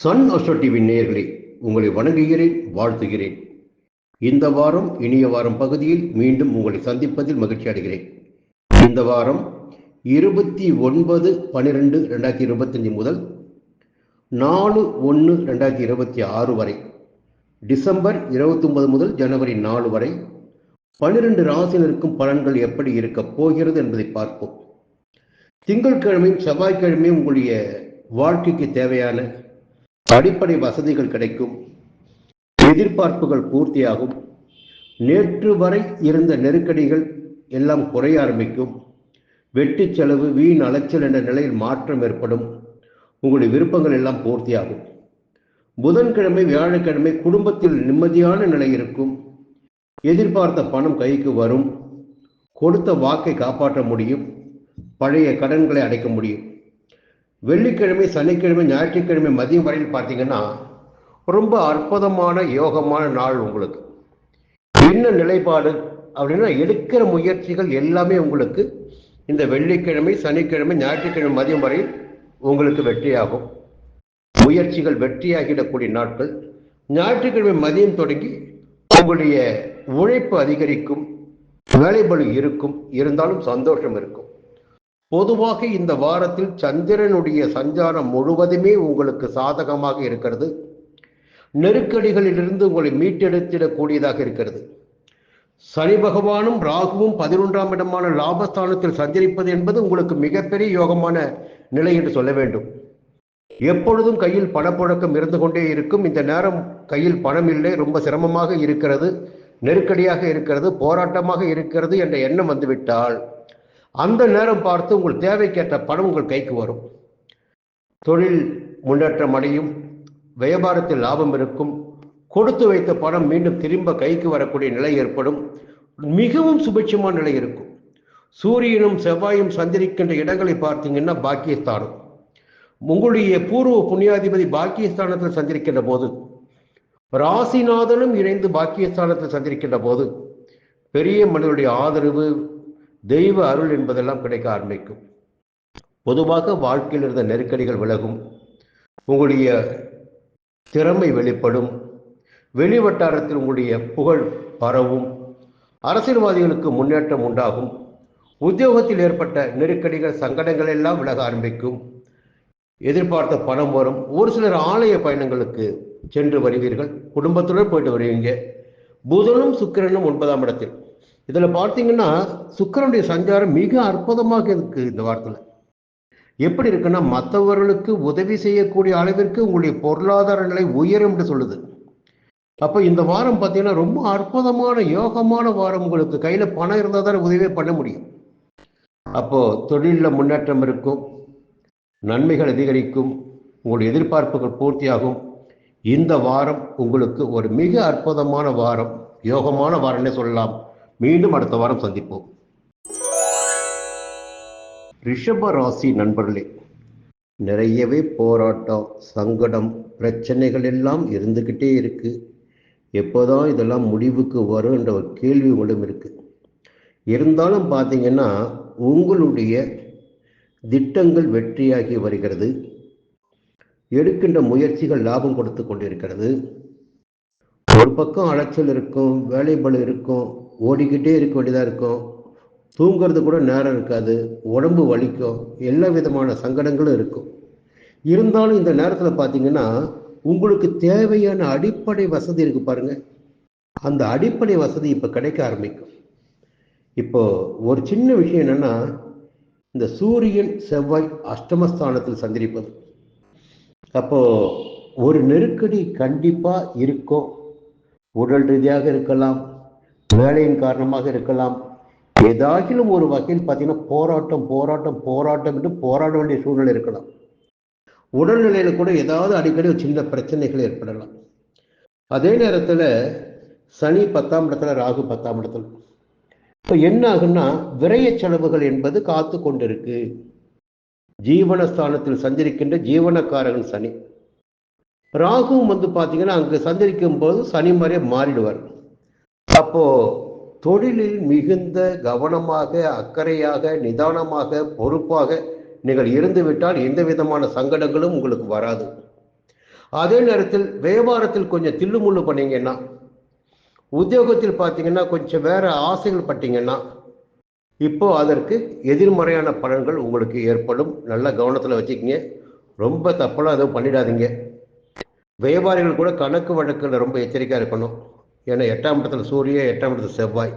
Sun astro TV நேயர்களே, உங்களை வணங்குகிறேன், வாழ்த்துகிறேன். இந்த வாரம் இனிய வாரம் பகுதியில் மீண்டும் உங்களை சந்திப்பதில் மகிழ்ச்சி அடைகிறேன். இந்த வாரம் 29/12/2025 முதல் 4/1/2026 வரை, டிசம்பர் 29 முதல் ஜனவரி 4 வரை 12 ராசினருக்கும் பலன்கள் எப்படி இருக்க போகிறது என்பதை பார்ப்போம். திங்கட்கிழமையும் செவ்வாய்க்கிழமையும் உங்களுடைய வாழ்க்கைக்கு தேவையான அடிப்படை வசதிகள் கிடைக்கும், எதிர்பார்ப்புகள் பூர்த்தியாகும், நேற்று வரை இருந்த நெருக்கடிகள் எல்லாம் குறைய ஆரம்பிக்கும், வெட்டி செலவு வீண் அலைச்சல் என்ற நிலையில் மாற்றம் ஏற்படும், உங்களுடைய விருப்பங்கள் எல்லாம் பூர்த்தியாகும். புதன்கிழமை வியாழக்கிழமை குடும்பத்தில் நிம்மதியான நிலை இருக்கும், எதிர்பார்த்த பணம் கைக்கு வரும், கொடுத்த வாக்கை காப்பாற்ற முடியும், பழைய கடன்களை அடைக்க முடியும். வெள்ளிக்கிழமை சனிக்கிழமை ஞாயிற்றுக்கிழமை மதியம் வரையில் பார்த்தீங்கன்னா ரொம்ப அற்புதமான யோகமான நாள். உங்களுக்கு என்ன நிலைப்பாடு அப்படின்னா, எடுக்கிற முயற்சிகள் எல்லாமே உங்களுக்கு இந்த வெள்ளிக்கிழமை சனிக்கிழமை ஞாயிற்றுக்கிழமை மதியம் வரை உங்களுக்கு வெற்றியாகும். முயற்சிகள் வெற்றியாகிடக்கூடிய நாட்கள். ஞாயிற்றுக்கிழமை மதியம் தொடங்கி உங்களுடைய உழைப்பு அதிகரிக்கும், வேலைபளு இருக்கும், இருந்தாலும் சந்தோஷம் இருக்கும். பொதுவாக இந்த வாரத்தில் சந்திரனுடைய சஞ்சாரம் முழுவதுமே உங்களுக்கு சாதகமாக இருக்கிறது. நெருக்கடிகளிலிருந்து உங்களை மீட்டெடுத்திடக்கூடியதாக இருக்கிறது. சனி பகவானும் ராகுவும் 11ஆம் இடமான லாபஸ்தானத்தில் சஞ்சரிப்பது என்பது உங்களுக்கு மிகப்பெரிய யோகமான நிலை என்று சொல்ல வேண்டும். எப்பொழுதும் கையில் பணப்புழக்கம் இருந்து கொண்டே இருக்கும். இந்த நேரம் கையில் பணம் இல்லை, ரொம்ப சிரமமாக இருக்கிறது, நெருக்கடியாக இருக்கிறது, போராட்டமாக இருக்கிறது என்ற எண்ணம் வந்துவிட்டால் அந்த நேரம் பார்த்து உங்கள் தேவைக்கேற்ற பணம் உங்கள் கைக்கு வரும். தொழில் முன்னேற்றம் அடையும், வியாபாரத்தில் லாபம் இருக்கும், கொடுத்து வைத்த பணம் மீண்டும் திரும்ப கைக்கு வரக்கூடிய நிலை ஏற்படும். மிகவும் சுபிட்சமான நிலை இருக்கும். சூரியனும் செவ்வாயும் சந்திரிக்கின்ற இடங்களை பார்த்தீங்கன்னா பாக்கியஸ்தானம். உங்களுடைய பூர்வ புண்ணியாதிபதி பாக்கியஸ்தானத்தில் சந்திரிக்கின்ற போது, ராசிநாதனும் இணைந்து பாக்கியஸ்தானத்தில் சந்திரிக்கின்ற போது பெரிய மனிதனுடைய ஆதரவு, தெய்வ அருள் என்பதெல்லாம் கிடைக்க ஆரம்பிக்கும். பொதுவாக வாழ்க்கையில் இருந்த நெருக்கடிகள் விலகும், உங்களுடைய திறமை வெளிப்படும், வெளிவட்டாரத்தில் உங்களுடைய புகழ் பரவும், அரசியல்வாதிகளுக்கு முன்னேற்றம் உண்டாகும், உத்தியோகத்தில் ஏற்பட்ட நெருக்கடிகள் சங்கடங்கள் எல்லாம் விலக ஆரம்பிக்கும், எதிர்பார்த்த பணம் வரும். ஒரு சிலர் ஆலய பயணங்களுக்கு சென்று வருவீர்கள், குடும்பத்துடன் போயிட்டு வருவீங்க. புதனும் சுக்கிரனும் 9ஆம் இடத்தில். இதில் பார்த்தீங்கன்னா சுக்கிரனுடைய சஞ்சாரம் மிக அற்புதமாக இருக்கு. இந்த வாரத்தில் எப்படி இருக்குன்னா, மற்றவர்களுக்கு உதவி செய்யக்கூடிய அளவிற்கு உங்களுடைய பொருளாதார நிலை உயரும் என்று சொல்லுது. அப்போ இந்த வாரம் பார்த்தீங்கன்னா ரொம்ப அற்புதமான யோகமான வாரம். உங்களுக்கு கையில் பணம் இருந்தால் தான் உதவியே பண்ண முடியும். அப்போ தொழிலில் முன்னேற்றம் இருக்கும், நன்மைகள் அதிகரிக்கும், உங்களுடைய எதிர்பார்ப்புகள் பூர்த்தியாகும். இந்த வாரம் உங்களுக்கு ஒரு மிக அற்புதமான வாரம், யோகமான வாரம்னே சொல்லலாம். மீண்டும் அடுத்த வாரம் சந்திப்போம். ரிஷப ராசி நண்பர்களே, நிறையவே போராட்டம், சங்கடம், பிரச்சனைகள் எல்லாம் இருந்துக்கிட்டே இருக்கு. எப்போதான் இதெல்லாம் முடிவுக்கு வரும் என்ற ஒரு கேள்வி உங்களிடம் இருக்கு. இருந்தாலும் பார்த்தீங்கன்னா உங்களுடைய திட்டங்கள் வெற்றியாகி வருகிறது. எடுக்கின்ற முயற்சிகள் லாபம் கொடுத்து கொண்டிருக்கிறது. ஒரு பக்கம் அலைச்சல் இருக்கும், வேலைபளு இருக்கும், ஓடிக்கிட்டே இருக்க வேண்டியதாக இருக்கும், தூங்கிறது கூட நேரம் இருக்காது, உடம்பு வலிக்கும், எல்லா விதமான சங்கடங்களும் இருக்கும். இருந்தாலும் இந்த நேரத்தில் பார்த்தீங்கன்னா உங்களுக்கு தேவையான அடிப்படை வசதி இருக்கு பாருங்க. அந்த அடிப்படை வசதி இப்போ கிடைக்க ஆரம்பிக்கும். இப்போ ஒரு சின்ன விஷயம் என்னன்னா, இந்த சூரியன் செவ்வாய் அஷ்டமஸ்தானத்தில் சந்திரிப்பது. அப்போ ஒரு நெருக்கடி கண்டிப்பா இருக்கும். உடல் ரீதியாக இருக்கலாம், வேலையின் காரணமாக இருக்கலாம், ஏதாகிலும் ஒரு வகையில் பார்த்தீங்கன்னா போராட்டம் போராட்டம் போராட்டம் என்று போராட வேண்டிய சூழ்நிலை இருக்கலாம். உடல்நிலையில கூட ஏதாவது அடிக்கடி ஒரு சின்ன பிரச்சனைகள் ஏற்படலாம். அதே நேரத்தில் சனி 10ஆம் இடத்துல, ராகு 10ஆம் இடத்துல. இப்போ என்ன ஆகுன்னா, விரய செலவுகள் என்பது காத்து கொண்டிருக்கு. ஜீவனஸ்தானத்தில் சஞ்சரிக்கின்ற ஜீவனக்காரகன் சனி. ராகுவும் பார்த்தீங்கன்னா அங்கு சஞ்சரிக்கும் போது சனி மாதிரியே மாறிடுவார். அப்போ தொழிலில் மிகுந்த கவனமாக, அக்கறையாக, நிதானமாக, பொறுப்பாக நீங்கள் இருந்துவிட்டால் எந்த விதமான சங்கடங்களும் உங்களுக்கு வராது. அதே நேரத்தில் வியாபாரத்தில் கொஞ்சம் தில்லுமுள்ளு பண்ணீங்கன்னா, உத்தியோகத்தில் பார்த்தீங்கன்னா கொஞ்சம் வேற ஆசைகள் பட்டீங்கன்னா, இப்போ அதற்கு எதிர்மறையான பலன்கள் உங்களுக்கு ஏற்படும். நல்ல கவனத்தில் வச்சுக்கிங்க. ரொம்ப தப்பெல்லாம் எதுவும் பண்ணிடாதீங்க. வியாபாரிகள் கூட கணக்கு வழக்கில் ரொம்ப எச்சரிக்கையாக இருக்கணும். ஏன்னா 8ஆம் இடத்துல சூரியன், 8ஆம் இடத்துல செவ்வாய்.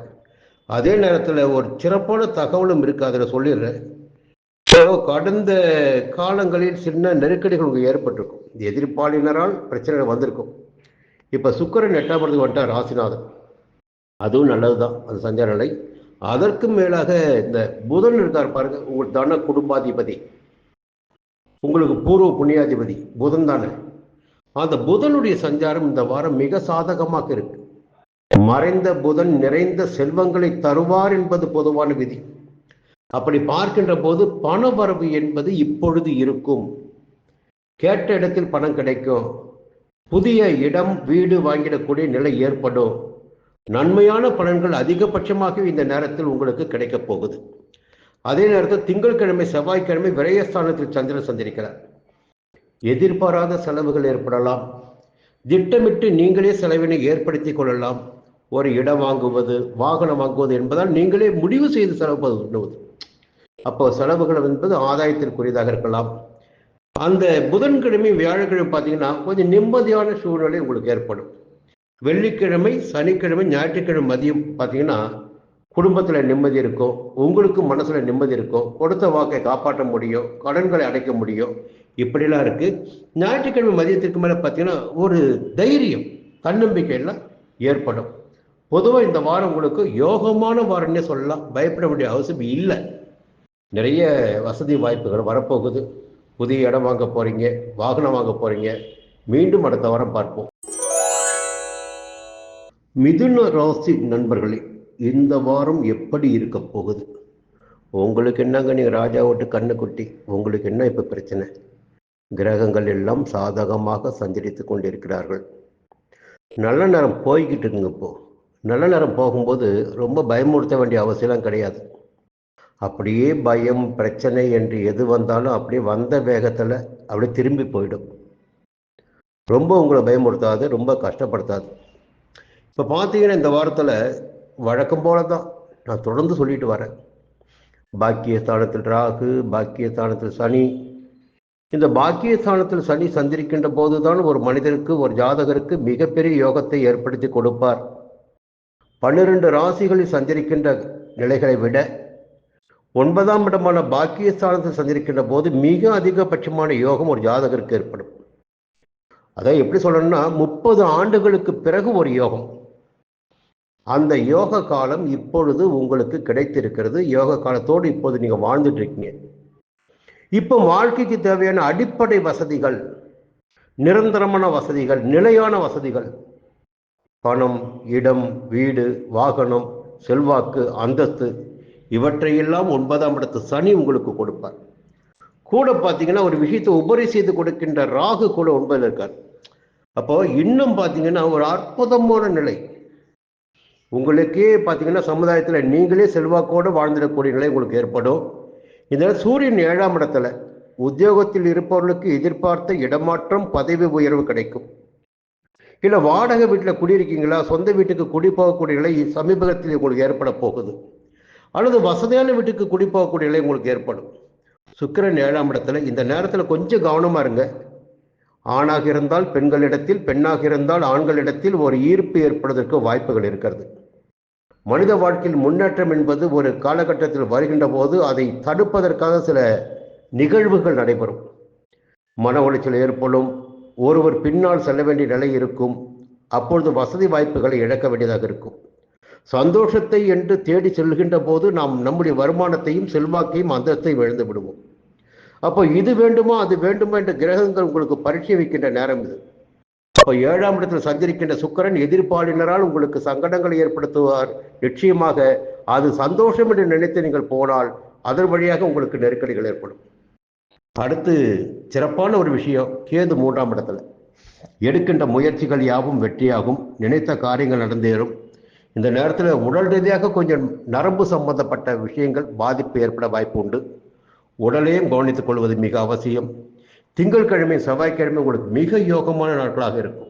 அதே நேரத்தில் ஒரு சிறப்பான தகவலும் இருக்குது, அதில் சொல்லிடுறேன். கடந்த காலங்களில் சின்ன நெருக்கடிகள் உங்களுக்கு ஏற்பட்டிருக்கும். எதிர்ப்பாளினரால் பிரச்சனைகள் வந்திருக்கும். இப்போ சுக்கிரன் 8ஆம் இடத்துக்கு வந்துட்டார், ராசிநாதன். அதுவும் நல்லதுதான், அது சஞ்சார நிலை. அதற்கும் மேலாக இந்த புதன் இருக்கார் பாருங்க, உங்கள் தன குடும்பாதிபதி, உங்களுக்கு பூர்வ புண்ணியாதிபதி புதன் தானே. அந்த புதனுடைய சஞ்சாரம் இந்த வாரம் மிக சாதகமாக இருக்கு. மறைந்த புதன் நிறைந்த செல்வங்களை தருவார் என்பது பொதுவான விதி. அப்படி பார்க்கின்ற போது பண வரவு என்பது இப்பொழுது இருக்கும். கேட்ட இடத்தில் பணம் கிடைக்கும். புதிய இடம் வீடு வாங்கிடக்கூடிய நிலை ஏற்படும். நன்மையான பலன்கள் அதிகபட்சமாக இந்த நேரத்தில் உங்களுக்கு கிடைக்கப் போகுது. அதே நேரத்தில் திங்கட்கிழமை செவ்வாய்க்கிழமை விரயஸ்தானத்தில் சந்திரன் சந்திரிக்கிறார். எதிர்பாராத செலவுகள் ஏற்படலாம். திட்டமிட்டு நீங்களே செலவினை ஏற்படுத்தி கொள்ளலாம். ஒரு இடம் வாங்குவது, வாகனம் வாங்குவது என்பதால் நீங்களே முடிவு செய்து செலவு பண்ணுவது. அப்போ செலவுகள் என்பது ஆதாயத்திற்குரியதாக இருக்கலாம். அந்த புதன்கிழமை வியாழக்கிழமை பார்த்தீங்கன்னா கொஞ்சம் நிம்மதியான சூழ்நிலை உங்களுக்கு ஏற்படும். வெள்ளிக்கிழமை, சனிக்கிழமை, ஞாயிற்றுக்கிழமை மதியம் பார்த்தீங்கன்னா குடும்பத்தில் நிம்மதி இருக்கும், உங்களுக்கும் மனசுல நிம்மதி இருக்கும், கொடுத்த வாக்கை காப்பாற்ற முடியும், கடன்களை அடைக்க முடியும், இப்படிலாம் இருக்கு. ஞாயிற்றுக்கிழமை மதியத்திற்கு மேலே பார்த்தீங்கன்னா ஒரு தைரியம், தன்னம்பிக்கை எல்லாம் ஏற்படும். பொதுவாக இந்த வாரம் உங்களுக்கு யோகமான வாரம்னே சொல்லலாம். பயப்பட வேண்டிய அவசியம் இல்லை. நிறைய வசதி வாய்ப்புகள் வரப்போகுது. புதிய இடம் வாங்க போறீங்க, வாகனம் வாங்க போறீங்க. மீண்டும் அடுத்த வாரம் பார்ப்போம். மிதுன ராசி நண்பர்களே, இந்த வாரம் எப்படி இருக்க போகுது? உங்களுக்கு என்னங்க, நீங்க ராஜா விட்டு கண்ணு குட்டி, உங்களுக்கு என்ன இப்ப பிரச்சனை? கிரகங்கள் எல்லாம் சாதகமாக சஞ்சரித்து கொண்டிருக்கிறார்கள். நல்ல நேரம் போய்கிட்டு இருக்குங்க. இப்போ நல்ல நேரம் போகும்போது ரொம்ப பயமுறுத்த வேண்டிய அவசியம் கிடையாது. அப்படியே பயம் பிரச்சனை என்று எது வந்தாலும் அப்படியே வந்த வேகத்தில் அப்படியே திரும்பி போயிடும். ரொம்ப உங்களை பயமுறுத்தாது, ரொம்ப கஷ்டப்படுத்தாது. இப்போ பார்த்தீங்கன்னா இந்த வாரத்தில் வழக்கம் போல தான் நான் தொடர்ந்து சொல்லிட்டு வரேன். பாக்கியஸ்தானத்தில் ராகு, பாக்கியஸ்தானத்தில் சனி. இந்த பாக்கியஸ்தானத்தில் சனி சந்திரிக்கின்ற போதுதான் ஒரு மனிதருக்கு, ஒரு ஜாதகருக்கு மிகப்பெரிய யோகத்தை ஏற்படுத்தி கொடுப்பார். 12 ராசிகளில் சந்திரிக்கின்ற நிலைகளை விட 9ஆம் இடமான பாக்கியஸ்தானத்தில் சந்திரிக்கின்ற போது மிக அதிகபட்சமான யோகம் ஒரு ஜாதகருக்கு ஏற்படும். அதான் எப்படி சொல்லணும்னா 30 ஆண்டுகளுக்கு பிறகு ஒரு யோகம். அந்த யோக காலம் இப்பொழுது உங்களுக்கு கிடைத்திருக்கிறது. யோக காலத்தோடு இப்போது நீங்க வாழ்ந்துட்டு இருக்கீங்க. இப்போ வாழ்க்கைக்கு தேவையான அடிப்படை வசதிகள், நிரந்தரமான வசதிகள், நிலையான வசதிகள், பணம், இடம், வீடு, வாகனம், செல்வாக்கு, அந்தஸ்து, இவற்றையெல்லாம் 9ஆம் இடத்து சனி உங்களுக்கு கொடுப்பார். கூட பார்த்தீங்கன்னா ஒரு விஷயத்தை உபரி செய்து கொடுக்கின்ற ராகு கூட 9ல் இருக்கார். அப்போ இன்னும் பார்த்தீங்கன்னா ஒரு அற்புதமான நிலை உங்களுக்கே பார்த்தீங்கன்னா சமுதாயத்தில் நீங்களே செல்வாக்கோடு வாழ்ந்துடக்கூடிய நிலை உங்களுக்கு ஏற்படும். இதனால் சூரியன் 7ஆம் இடத்துல உத்தியோகத்தில் இருப்பவர்களுக்கு எதிர்பார்த்த இடமாற்றம், பதவி உயர்வு கிடைக்கும். இல்லை வாடகை வீட்டில் குடியிருக்கீங்களா, சொந்த வீட்டுக்கு குடி போகக்கூடிய நிலை சமீபத்தில் உங்களுக்கு ஏற்பட போகுது. அல்லது வசதியான வீட்டுக்கு குடி போகக்கூடிய நிலை உங்களுக்கு ஏற்படும். சுக்கிரன் 7ஆம் இடத்துல. இந்த நேரத்தில் கொஞ்சம் கவனமாக இருங்க. ஆணாக இருந்தால் பெண்களிடத்தில், பெண்ணாக இருந்தால் ஆண்களிடத்தில் ஒரு ஈர்ப்பு ஏற்படுவதற்கு வாய்ப்புகள் இருக்கிறது. மனித வாழ்க்கையில் முன்னேற்றம் என்பது ஒரு காலகட்டத்தில் வருகின்ற போது அதை தடுப்பதற்காக சில நிகழ்வுகள் நடைபெறும். மன உளைச்சல் ஏற்படும். ஒருவர் பின்னால் செல்ல வேண்டிய நிலை இருக்கும். அப்பொழுது வசதி வாய்ப்புகளை இழக்க வேண்டியதாக இருக்கும். சந்தோஷத்தை என்று தேடி செல்கின்ற போது நாம் நம்முடைய வருமானத்தையும் செல்வாக்கையும் அந்தஸ்தையும் இழந்து விடுவோம். அப்போ இது வேண்டுமா அது வேண்டுமா என்ற கிரகங்கள் உங்களுக்கு பரீட்சை வைக்கின்ற நேரம் இது. அப்போ 7ஆம் இடத்தில் சஞ்சரிக்கின்ற சுக்கிரன் எதிர்ப்பாளினரால் உங்களுக்கு சங்கடங்களை ஏற்படுத்துவார். நிச்சயமாக அது சந்தோஷம் என்று நினைத்து நீங்கள் போனால் அதன் வழியாக உங்களுக்கு நெருக்கடிகள் ஏற்படும். அடுத்து சிறப்பான ஒரு விஷயம், கேது 3ஆம் இடத்துல. எடுக்கின்ற முயற்சிகள் யாவும் வெற்றியாகும். நினைத்த காரியங்கள் நடந்தேறும். இந்த நேரத்தில் உடல் ரீதியாக கொஞ்சம் நரம்பு சம்பந்தப்பட்ட விஷயங்கள் பாதிப்பு ஏற்பட வாய்ப்பு உண்டு. உடலையும் கவனித்துக் கொள்வது மிக அவசியம். திங்கட்கிழமை செவ்வாய்க்கிழமை உங்களுக்கு மிக யோகமான நாட்களாக இருக்கும்.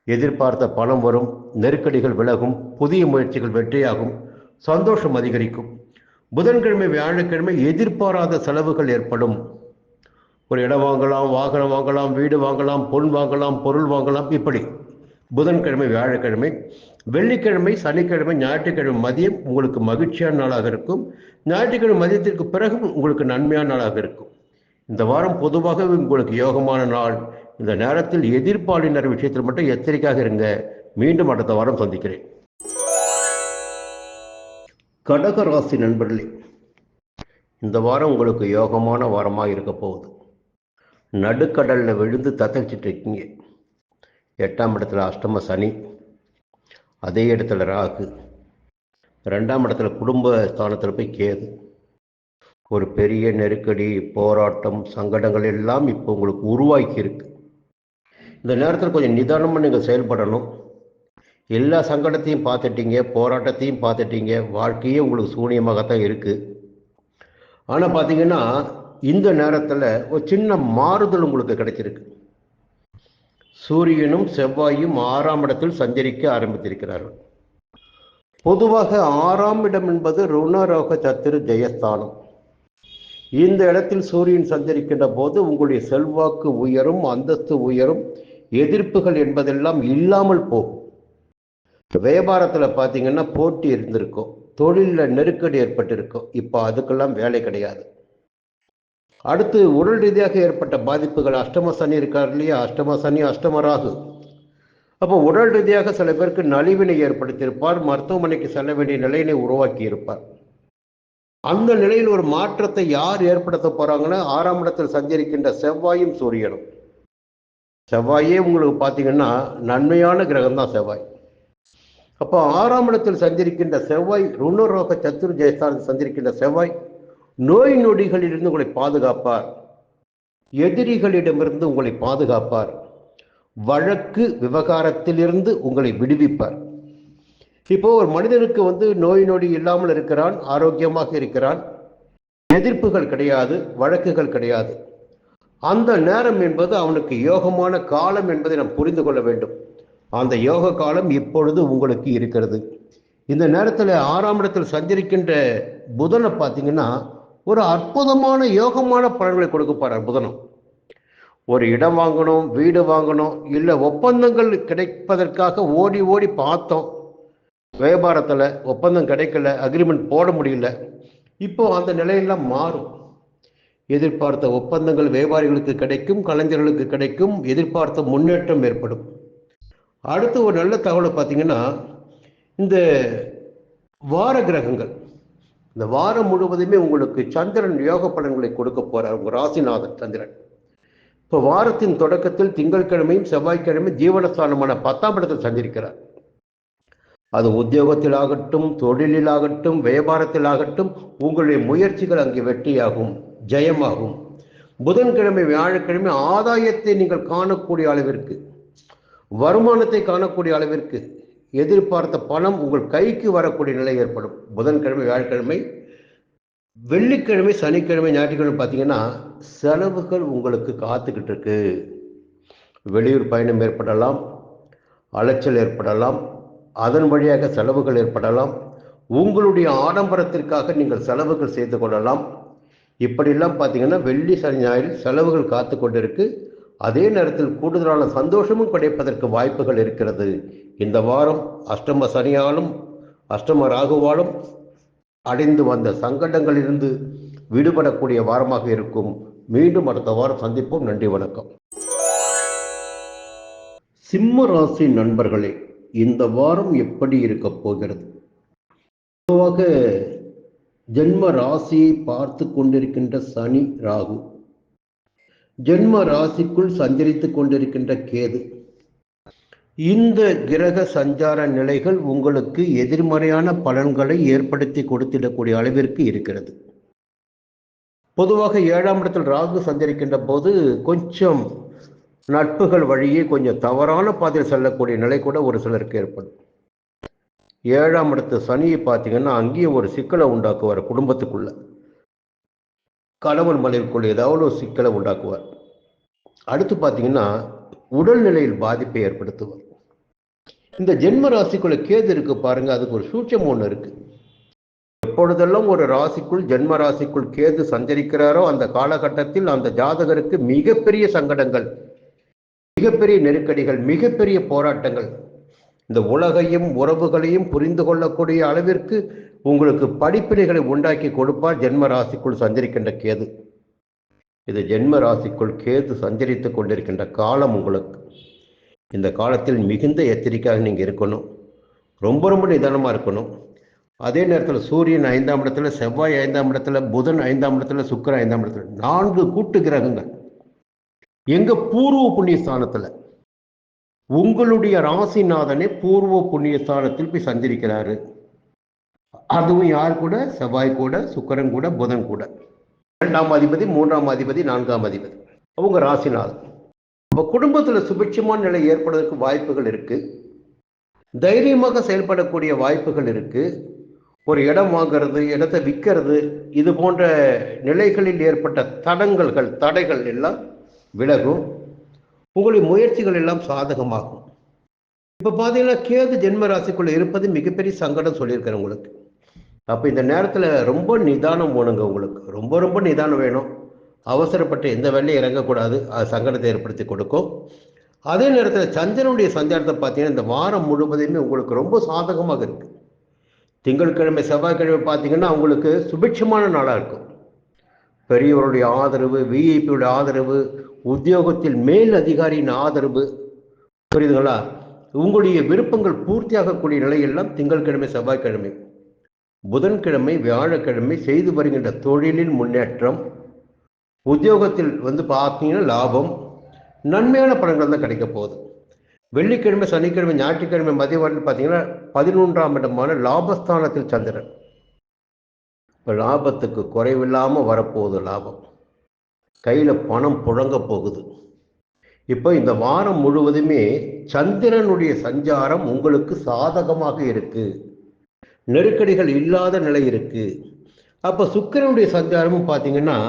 எதிர்பார்த்த பணம் வரும், நெருக்கடிகள் விலகும், புதிய முயற்சிகள் வெற்றியாகும், சந்தோஷம் அதிகரிக்கும். புதன்கிழமை வியாழக்கிழமை எதிர்பாராத செலவுகள் ஏற்படும். ஒரு இடம் வாங்கலாம், வாகனம் வாங்கலாம், வீடு வாங்கலாம், பொன் வாங்கலாம், பொருள் வாங்கலாம். இப்படி புதன்கிழமை வியாழக்கிழமை. வெள்ளிக்கிழமை சனிக்கிழமை ஞாயிற்றுக்கிழமை மதியம் உங்களுக்கு மகிழ்ச்சியான நாளாக இருக்கும். ஞாயிற்றுக்கிழமை மதியத்திற்கு பிறகு உங்களுக்கு நன்மையான நாளாக இருக்கும். இந்த வாரம் பொதுவாக உங்களுக்கு யோகமான நாள். இந்த நேரத்தில் எதிர்ப்பாளினர் விஷயத்தில் மட்டும் எச்சரிக்கையாக இருங்க. மீண்டும் அடுத்த வாரம் சந்திக்கிறேன். கடக ராசி நண்பர்களே, இந்த வாரம் உங்களுக்கு யோகமான வாரமாக இருக்க போகுது. நடுக்கடல்ல விழுந்து தத்தளிச்சிட்டு இருக்கீங்க. 8ஆம் இடத்துல அஷ்டம சனி, அதே இடத்துல ராகு, 2ஆம் இடத்துல குடும்ப ஸ்தானத்தில் போய் கேது. ஒரு பெரிய நெருக்கடி, போராட்டம், சங்கடங்கள் எல்லாம் இப்போ உங்களுக்கு உருவாக்கி இருக்கு. இந்த நேரத்தில் கொஞ்சம் நிதானமாக நீங்கள் செயல்படணும். எல்லா சங்கடத்தையும் பார்த்துட்டீங்க, போராட்டத்தையும் பார்த்துட்டீங்க, வாழ்க்கையே உங்களுக்கு சூனியமாகத்தான் இருக்குது. ஆனால் பார்த்தீங்கன்னா இந்த நேரத்தில் ஒரு சின்ன மாறுதல் உங்களுக்கு கிடைச்சிருக்கு. சூரியனும் செவ்வாயும் 6ஆம் இடத்தில் சஞ்சரிக்க ஆரம்பித்திருக்கிறார்கள். பொதுவாக 6ஆம் இடம் என்பது ருணரோக சத்துரு ஜெயஸ்தானம். இந்த இடத்தில் சூரியன் சஞ்சரிக்கின்ற போது உங்களுடைய செல்வாக்கு உயரும், அந்தஸ்து உயரும், எதிர்ப்புகள் என்பதெல்லாம் இல்லாமல் போகும். வியாபாரத்தில் பார்த்தீங்கன்னா போட்டி இருந்திருக்கும், தொழிலில் நெருக்கடி ஏற்பட்டிருக்கும். இப்போ அதுக்கெல்லாம் வேலை கிடையாது. அடுத்து உடல் ரீதியாக ஏற்பட்ட பாதிப்புகள், அஷ்டம சனி இருக்கார் இல்லையா, அஷ்டம சனி அஷ்டம ராகு. அப்போ உடல் ரீதியாக சில பேருக்கு நலிவினை ஏற்படுத்தியிருப்பார், மருத்துவமனைக்கு செல்ல வேண்டிய நிலையினை உருவாக்கி இருப்பார். அந்த நிலையில் ஒரு மாற்றத்தை யார் ஏற்படுத்த போறாங்கன்னா 6ஆம் இடத்தில் சஞ்சரிக்கின்ற செவ்வாயும் சூரியனும். செவ்வாயே உங்களுக்கு பார்த்தீங்கன்னா நன்மையான கிரகம் தான் செவ்வாய். அப்போ 6ஆம் இடத்தில் சஞ்சரிக்கின்ற செவ்வாய், ருணரோக சத்துரு ஜெயஸ்தானத்தில் சஞ்சரிக்கின்ற செவ்வாய் நோய் நொடிகளிலிருந்து உங்களை பாதுகாப்பார், எதிரிகளிடமிருந்து உங்களை பாதுகாப்பார், வழக்கு விவகாரத்திலிருந்து உங்களை விடுவிப்பார். இப்போ ஒரு மனிதனுக்கு நோய் நொடி இல்லாமல் இருக்கிறான், ஆரோக்கியமாக இருக்கிறான், எதிர்ப்புகள் கிடையாது, வழக்குகள் கிடையாது. அந்த நேரம் என்பது அவனுக்கு யோகமான காலம் என்பதை நாம் புரிந்து கொள்ள வேண்டும். அந்த யோக காலம் இப்பொழுது உங்களுக்கு இருக்கிறது. இந்த நேரத்தில் 6ஆம் இடத்தில் சஞ்சரிக்கின்ற புதனை பார்த்தீங்கன்னா ஒரு அற்புதமான யோகமான பலன்களை கொடுக்க போறார். புதனும் ஒரு இடம் வாங்கணும், வீடு வாங்கணும், இல்லை ஒப்பந்தங்கள் கிடைப்பதற்காக ஓடி ஓடி பார்த்தோம், வியாபாரத்தில் ஒப்பந்தம் கிடைக்கல, அக்ரிமெண்ட் போட முடியல. இப்போ அந்த நிலையெல்லாம் மாறும். எதிர்பார்த்த ஒப்பந்தங்கள் வியாபாரிகளுக்கு கிடைக்கும், கலைஞர்களுக்கு கிடைக்கும், எதிர்பார்த்த முன்னேற்றம் ஏற்படும். அடுத்து ஒரு நல்ல தகவலை பார்த்தீங்கன்னா, இந்த வார கிரகங்கள் இந்த வாரம் முழுவதுமே உங்களுக்கு சந்திரன் யோக பலன்களை கொடுக்க போறார். உங்க ராசிநாதன் சந்திரன் இப்போ வாரத்தின் தொடக்கத்தில் திங்கட்கிழமையும் செவ்வாய்க்கிழமையும் ஜீவனஸ்தானமான 10ஆம் இடத்தில் சஞ்சரிக்கிறார். அது உத்தியோகத்தில் ஆகட்டும், தொழிலில் ஆகட்டும், வியாபாரத்தில் ஆகட்டும், உங்களுடைய முயற்சிகள் அங்கே வெற்றியாகும், ஜெயமாகும். புதன்கிழமை வியாழக்கிழமை ஆதாயத்தை நீங்கள் காணக்கூடிய அளவிற்கு, வருமானத்தை காணக்கூடிய அளவிற்கு, எதிர்பார்த்த பணம் உங்கள் கைக்கு வரக்கூடிய நிலை ஏற்படும். புதன்கிழமை வியாழக்கிழமை. வெள்ளிக்கிழமை சனிக்கிழமை ஞாயிற்றுக்கிழமை பார்த்தீங்கன்னா செலவுகள் உங்களுக்கு காத்துக்கிட்டு இருக்கு. வெளியூர் பயணம் ஏற்படலாம், அலைச்சல் ஏற்படலாம், அதன் வழியாக செலவுகள் ஏற்படலாம், உங்களுடைய ஆடம்பரத்திற்காக நீங்கள் செலவுகள் செய்து கொள்ளலாம். இப்படிலாம் பார்த்தீங்கன்னா வெள்ளி சனி ஞாயிறில் செலவுகள் காத்து கொண்டிருக்கு. அதே நேரத்தில் கூடுதலான சந்தோஷமும் கிடைப்பதற்கு வாய்ப்புகள் இருக்கிறது. இந்த வாரம் அஷ்டம சனியாலும் அஷ்டம ராகுவாலும் அடைந்து வந்த சங்கடங்களிலிருந்து விடுபடக்கூடிய வாரமாக இருக்கும். மீண்டும் அடுத்த வாரம் சந்திப்போம். நன்றி, வணக்கம். சிம்ம ராசி நண்பர்களே, இந்த வாரம் எப்படி இருக்க போகிறது? பொதுவாக ஜென்ம ராசியை பார்த்து கொண்டிருக்கின்ற சனி ராகு, ஜென்ம ராசிக்குள் சஞ்சரித்துக் கொண்டிருக்கின்ற கேது, இந்த கிரக சஞ்சார நிலைகள் உங்களுக்கு எதிர்மறையான பலன்களை ஏற்படுத்தி கொடுத்திடக்கூடிய அளவிற்கு இருக்கிறது. பொதுவாக 7ஆம் இடத்தில் ராகு சஞ்சரிக்கின்ற போது கொஞ்சம் நட்புகள் வழியே கொஞ்சம் தவறான பாதையில் செல்லக்கூடிய நிலை கூட ஒரு சிலருக்கு ஏற்படும். 7ஆம் இடத்து சனியை பார்த்தீங்கன்னா அங்கேயே ஒரு சிக்கலை உண்டாக்குவார். குடும்பத்துக்குள்ள கணவன் மனைவிக்குள்ள ஏதாவது ஒரு சிக்கலை உண்டாக்குவார். அடுத்து பார்த்தீங்கன்னா உடல்நிலையில் பாதிப்பை ஏற்படுத்துவார். இந்த ஜென்ம ராசிக்குள்ள கேது இருக்கு பாருங்க, அதுக்கு ஒரு சூட்சம் ஒன்று இருக்கு. எப்பொழுதெல்லாம் ஒரு ராசிக்குள் ஜென்ம ராசிக்குள் கேது சஞ்சரிக்கிறாரோ அந்த காலகட்டத்தில் அந்த ஜாதகருக்கு மிகப்பெரிய சங்கடங்கள், மிகப்பெரிய நெருக்கடிகள், மிகப்பெரிய போராட்டங்கள், இந்த உலகையும் உறவுகளையும் புரிந்து கொள்ளக்கூடிய அளவிற்கு உங்களுக்கு படிப்பினைகளை உண்டாக்கி கொடுப்பார் ஜென்ம ராசிக்குள் சஞ்சரிக்கின்ற கேது. இது ஜென்ம ராசிக்குள் கேது சஞ்சரித்து கொண்டிருக்கின்ற காலம் உங்களுக்கு. இந்த காலத்தில் மிகுந்த எச்சரிக்கையாக நீங்கள் இருக்கணும். ரொம்ப ரொம்ப நிதானமாக இருக்கணும். அதே நேரத்தில் சூரியன் 5ஆம் இடத்துல, செவ்வாய் 5ஆம் இடத்துல, புதன் 5ஆம் இடத்துல, சுக்கிரன் 5ஆம் இடத்துல, 4 கூட்டு கிரகங்கள் எங்க பூர்வ புண்ணிய ஸ்தானத்தில். உங்களுடைய ராசிநாதனே பூர்வ புண்ணிய ஸ்தானத்தில் போய் சஞ்சரிக்கிறாரு. அதுவும் யார் கூட? செவ்வாய் கூட, சுக்கிரன் கூட, புதன் கூட. 2ஆம் அதிபதி, 3ஆம் அதிபதி, 4ஆம் அதிபதி, அவங்க ராசிநாதன். இப்போ குடும்பத்தில் சுபிட்சமான நிலை ஏற்படுவதற்கு வாய்ப்புகள் இருக்கு. தைரியமாக செயல்படக்கூடிய வாய்ப்புகள் இருக்கு. ஒரு இடம் வாங்கிறது, இடத்தை விற்கிறது, இது போன்ற நிலைகளில் ஏற்பட்ட தடைகள் எல்லாம் விலகும். உங்களுடைய முயற்சிகள் எல்லாம் சாதகமாகும். இப்போ பார்த்தீங்கன்னா கேது ஜென்ம ராசிக்குள்ள இருப்பது மிகப்பெரிய சங்கடம் சொல்லியிருக்கிறேன் உங்களுக்கு. அப்போ இந்த நேரத்தில் ரொம்ப நிதானம் வேணுங்க. உங்களுக்கு ரொம்ப ரொம்ப நிதானம் வேணும். அவசரப்பட்டு எந்த வேலையும் இறங்கக்கூடாது. அது சங்கடத்தை ஏற்படுத்தி கொடுக்கும். அதே நேரத்தில் சந்திரனுடைய சஞ்சாரத்தை பார்த்தீங்கன்னா இந்த வாரம் முழுவதுமே உங்களுக்கு ரொம்ப சாதகமாக இருக்குது. திங்கட்கிழமை, செவ்வாய்க்கிழமை பார்த்தீங்கன்னா உங்களுக்கு சுபிட்சமான நாளாக இருக்கும். பெரியவருடைய ஆதரவு, விஐபியுடைய ஆதரவு, உத்தியோகத்தில் மேல் அதிகாரியின் ஆதரவு, புரியுதுங்களா? உங்களுடைய விருப்பங்கள் பூர்த்தியாகக்கூடிய நிலையெல்லாம் திங்கட்கிழமை, செவ்வாய்க்கிழமை. புதன்கிழமை, வியாழக்கிழமை செய்து வருகின்ற தொழிலில் முன்னேற்றம், உத்தியோகத்தில் பார்த்தீங்கன்னா லாபம், நன்மையான பலன்கள் தான் கிடைக்க போகுது. வெள்ளிக்கிழமை, சனிக்கிழமை, ஞாயிற்றுக்கிழமை மதிய வரையில் பார்த்தீங்கன்னா 11ஆம் இடமான லாபஸ்தானத்தில் சந்திரன். இப்போ லாபத்துக்கு குறைவில்லாமல் வரப்போகுது. லாபம் கையில் பணம் புழங்க போகுது. இப்போ இந்த வாரம் முழுவதுமே சந்திரனுடைய சஞ்சாரம் உங்களுக்கு சாதகமாக இருக்கு. நெருக்கடிகள் இல்லாத நிலை இருக்கு. அப்போ சுக்கிரனுடைய சஞ்சாரமும் பார்த்தீங்கன்னா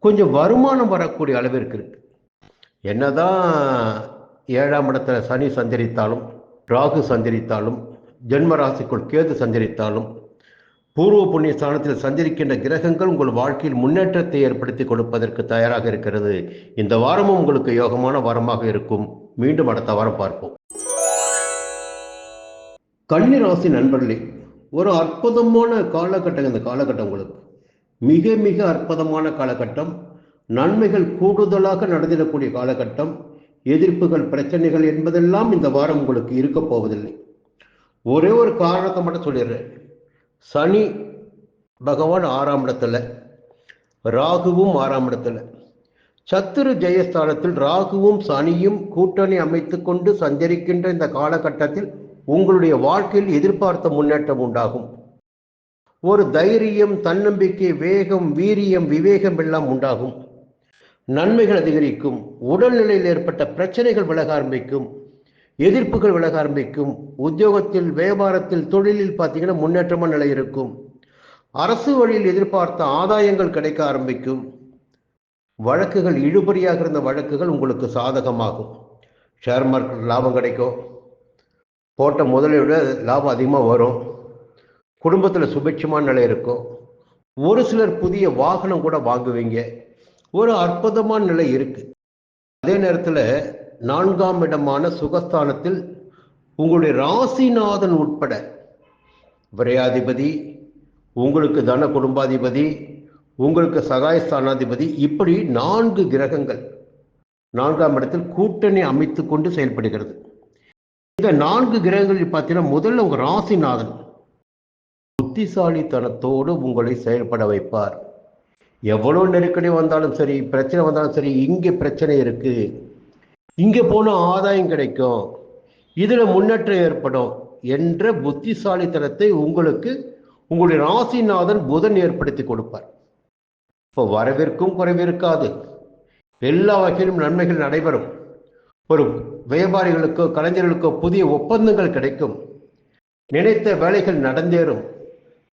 கொஞ்சம் வருமானம் வரக்கூடிய அளவிற்கு இருக்கு. என்னதான் 7ஆம் இடத்துல சனி சஞ்சரித்தாலும், ராகு சஞ்சரித்தாலும், ஜென்ம ராசிக்குள் கேது சஞ்சரித்தாலும், பூர்வ புண்ணிய ஸ்தானத்தில் சஞ்சரிக்கின்ற கிரகங்கள் உங்கள் வாழ்க்கையில் முன்னேற்றத்தை ஏற்படுத்தி கொடுப்பதற்கு தயாராக இருக்கிறது. இந்த வாரமும் உங்களுக்கு யோகமான வாரமாக இருக்கும். மீண்டும் அடுத்த வாரம் பார்ப்போம். கன்னி ராசி நண்பர்களே, ஒரு அற்புதமான காலகட்டம். இந்த காலகட்டம் உங்களுக்கு மிக மிக அற்புதமான காலகட்டம். நன்மைகள் கூடுதலாக நடந்திடக்கூடிய காலகட்டம். எதிர்ப்புகள், பிரச்சனைகள் என்பதெல்லாம் இந்த வாரம் உங்களுக்கு இருக்க போவதில்லை. ஒரே ஒரு காரணத்தை மட்டும் சொல்லிடுறேன். சனி பகவான் 6ஆம் இடத்துல, ராகுவும் 6ஆம் இடத்துல, சத்துரு ஜெயஸ்தானத்தில் ராகுவும் சனியும் கூட்டணி அமைத்து கொண்டு சஞ்சரிக்கின்ற இந்த காலகட்டத்தில் உங்களுடைய வாழ்க்கையில் எதிர்பார்த்த முன்னேற்றம் உண்டாகும். ஒரு தைரியம், தன்னம்பிக்கை, வேகம், வீரியம், விவேகம் எல்லாம் உண்டாகும். நன்மைகள் அதிகரிக்கும். உடல்நிலையில் ஏற்பட்ட பிரச்சனைகள் விலக ஆரம்பிக்கும். எதிர்ப்புகள் விலக ஆரம்பிக்கும். உத்தியோகத்தில், வியாபாரத்தில், தொழிலில் பார்த்தீங்கன்னா முன்னேற்றமான நிலை இருக்கும். அரசு வழியில் எதிர்பார்த்த ஆதாயங்கள் கிடைக்க ஆரம்பிக்கும். வழக்குகள், இழுபறியாக இருந்த வழக்குகள் உங்களுக்கு சாதகமாகும். ஷேர் மார்க்கெட் லாபம் கிடைக்கும். போட்ட முதலை விட லாபம் அதிகமாக வரும். குடும்பத்தில் சுபிட்சமான நிலை இருக்கும். ஒரு சிலர் புதிய வாகனம் கூட வாங்குவீங்க. ஒரு அற்புதமான நிலை இருக்கு. அதே நேரத்தில் 4ஆம் இடமான சுகஸ்தானத்தில் உங்களுடைய ராசிநாதன் உட்பட விரையாதிபதி, உங்களுக்கு தன குடும்பாதிபதி, உங்களுக்கு சகாயஸ்தானாதிபதி, இப்படி 4 கிரகங்கள் 4ஆம் இடத்தில் கூட்டணி அமைத்து கொண்டு செயல்படுகிறது. இந்த 4 கிரகங்களில் பார்த்தீங்கன்னா முதல்ல உங்க ராசிநாதன் புத்திசாலித்தனத்தோடு உங்களை செயல்பட வைப்பார். எவ்வளவு நெருக்கடி வந்தாலும் சரி, பிரச்சனை வந்தாலும் சரி, இங்கே பிரச்சனை இருக்கு, இங்கே போன ஆதாயம் கிடைக்கும், இதுல முன்னேற்றம் ஏற்படும் என்ற புத்திசாலித்தனத்தை உங்களுக்கு உங்களுடைய ராசிநாதன் புதன் ஏற்படுத்தி கொடுப்பார். இப்போ வரவிற்கும் குறைவிருக்காது. எல்லா வகையிலும் நன்மைகள் நடைபெறும். ஒரு வியாபாரிகளுக்கோ கலைஞர்களுக்கோ புதிய ஒப்பந்தங்கள் கிடைக்கும். நினைத்த வேலைகள் நடந்தேறும்.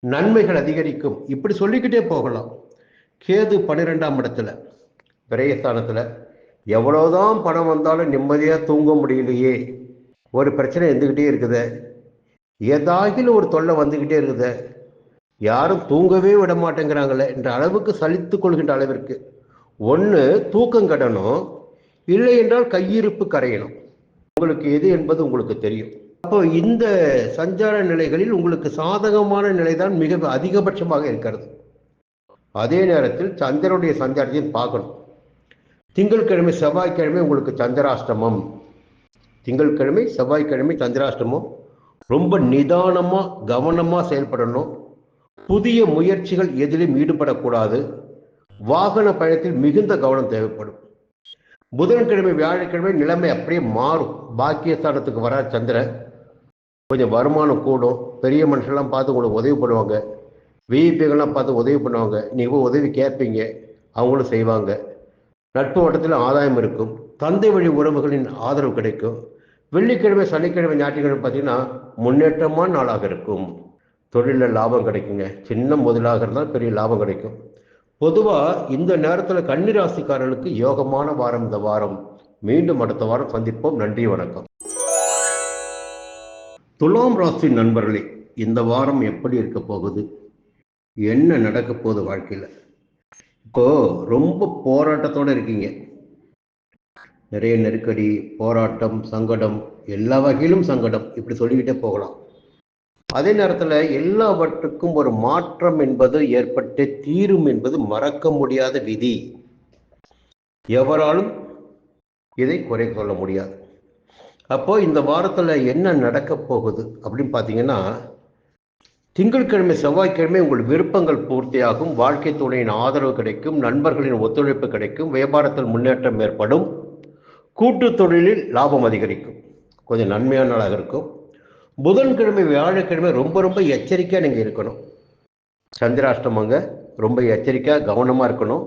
நன்மைகள் அதிகரிக்கும். இப்படி சொல்லிக்கிட்டே போகலாம். கேது 12ஆம் இடத்துல விரயஸ்தானத்தில் எவ்வளவுதான் பணம் வந்தாலும் நிம்மதியாக தூங்க முடியலையே, ஒரு பிரச்சனை இருந்துக்கிட்டே இருக்குது, ஏதாகிலும் ஒரு தொல்லை வந்துக்கிட்டே இருக்குது, யாரும் தூங்கவே விட மாட்டேங்கிறாங்களே என்ற அளவுக்கு சலித்து கொள்கின்ற அளவிற்கு ஒன்று தூக்கம் கடனும், இல்லை என்றால் கையிருப்பு கரையணும். உங்களுக்கு எது என்பது உங்களுக்கு தெரியும். அப்போ இந்த சஞ்சார நிலைகளில் உங்களுக்கு சாதகமான நிலைதான் மிக அதிகபட்சமாக இருக்கிறது. அதே நேரத்தில் சந்திரனுடைய சஞ்சாரத்தையும் பார்க்கணும். திங்கட்கிழமை செவ்வாய்க்கிழமை உங்களுக்கு சந்திராஷ்டமம், திங்கட்கிழமை செவ்வாய்க்கிழமை சந்திராஷ்டமம். ரொம்ப நிதானமா கவனமா செயல்படணும். புதிய முயற்சிகள் எதிலும் ஈடுபடக்கூடாது. வாகன பயணத்தில் மிகுந்த கவனம் தேவைப்படும். புதன்கிழமை வியாழக்கிழமை நிலைமை அப்படியே மாறும். பாக்கியஸ்தானத்துக்கு வர சந்திரன் கொஞ்சம் வருமானம் கூடும். பெரிய மனுஷெல்லாம் பார்த்து உங்களுக்கு உதவி பண்ணுவாங்க, விஐபிகள்லாம் பார்த்து உதவி பண்ணுவாங்க, நீங்கள் உதவி கேட்பீங்க, அவங்களும் செய்வாங்க. நட்பு வட்டத்தில் ஆதாயம் இருக்கும். தந்தை வழி உறவுகளின் ஆதரவு கிடைக்கும். வெள்ளிக்கிழமை சனிக்கிழமை ஞாயிற்றுக்கிழமை பார்த்தீங்கன்னா முன்னேற்றமான நாளாக இருக்கும். தொழிலில் லாபம் கிடைக்குங்க. சின்ன முதலாக இருந்தால் பெரிய லாபம் கிடைக்கும். பொதுவாக இந்த நேரத்தில் கன்னிராசிக்காரர்களுக்கு யோகமான வாரம் இந்த வாரம். மீண்டும் அடுத்த வாரம் சந்திப்போம். நன்றி, வணக்கம். துலாம் ராசி நண்பர்களே, இந்த வாரம் எப்படி இருக்க போகுது, என்ன நடக்க போகுது வாழ்க்கையில்? இப்போ ரொம்ப போராட்டத்தோடு இருக்கீங்க. நிறைய நெருக்கடி, போராட்டம், சங்கடம், எல்லா வகையிலும் சங்கடம், இப்படி சொல்லிக்கிட்டே போகலாம். அதே நேரத்தில் எல்லாவற்றுக்கும் ஒரு மாற்றம் என்பது ஏற்பட்டு தீரும் என்பது மறக்க முடியாத விதி. எவராலும் இதை குறை சொல்ல முடியாது. அப்போ இந்த வாரத்தில் என்ன நடக்க போகுது அப்படின்னு பார்த்தீங்கன்னா, திங்கட்கிழமை செவ்வாய்க்கிழமை உங்கள் விருப்பங்கள் பூர்த்தியாகும். வாழ்க்கை துணையின் ஆதரவு கிடைக்கும். நண்பர்களின் ஒத்துழைப்பு கிடைக்கும். வியாபாரத்தில் முன்னேற்றம் ஏற்படும். கூட்டு தொழிலில் லாபம் அதிகரிக்கும். கொஞ்சம் நன்மையான நாளாக இருக்கும். புதன்கிழமை வியாழக்கிழமை ரொம்ப ரொம்ப எச்சரிக்கையாக நீங்கள் இருக்கணும். சந்திராஷ்டமங்க, ரொம்ப எச்சரிக்கையாக கவனமாக இருக்கணும்.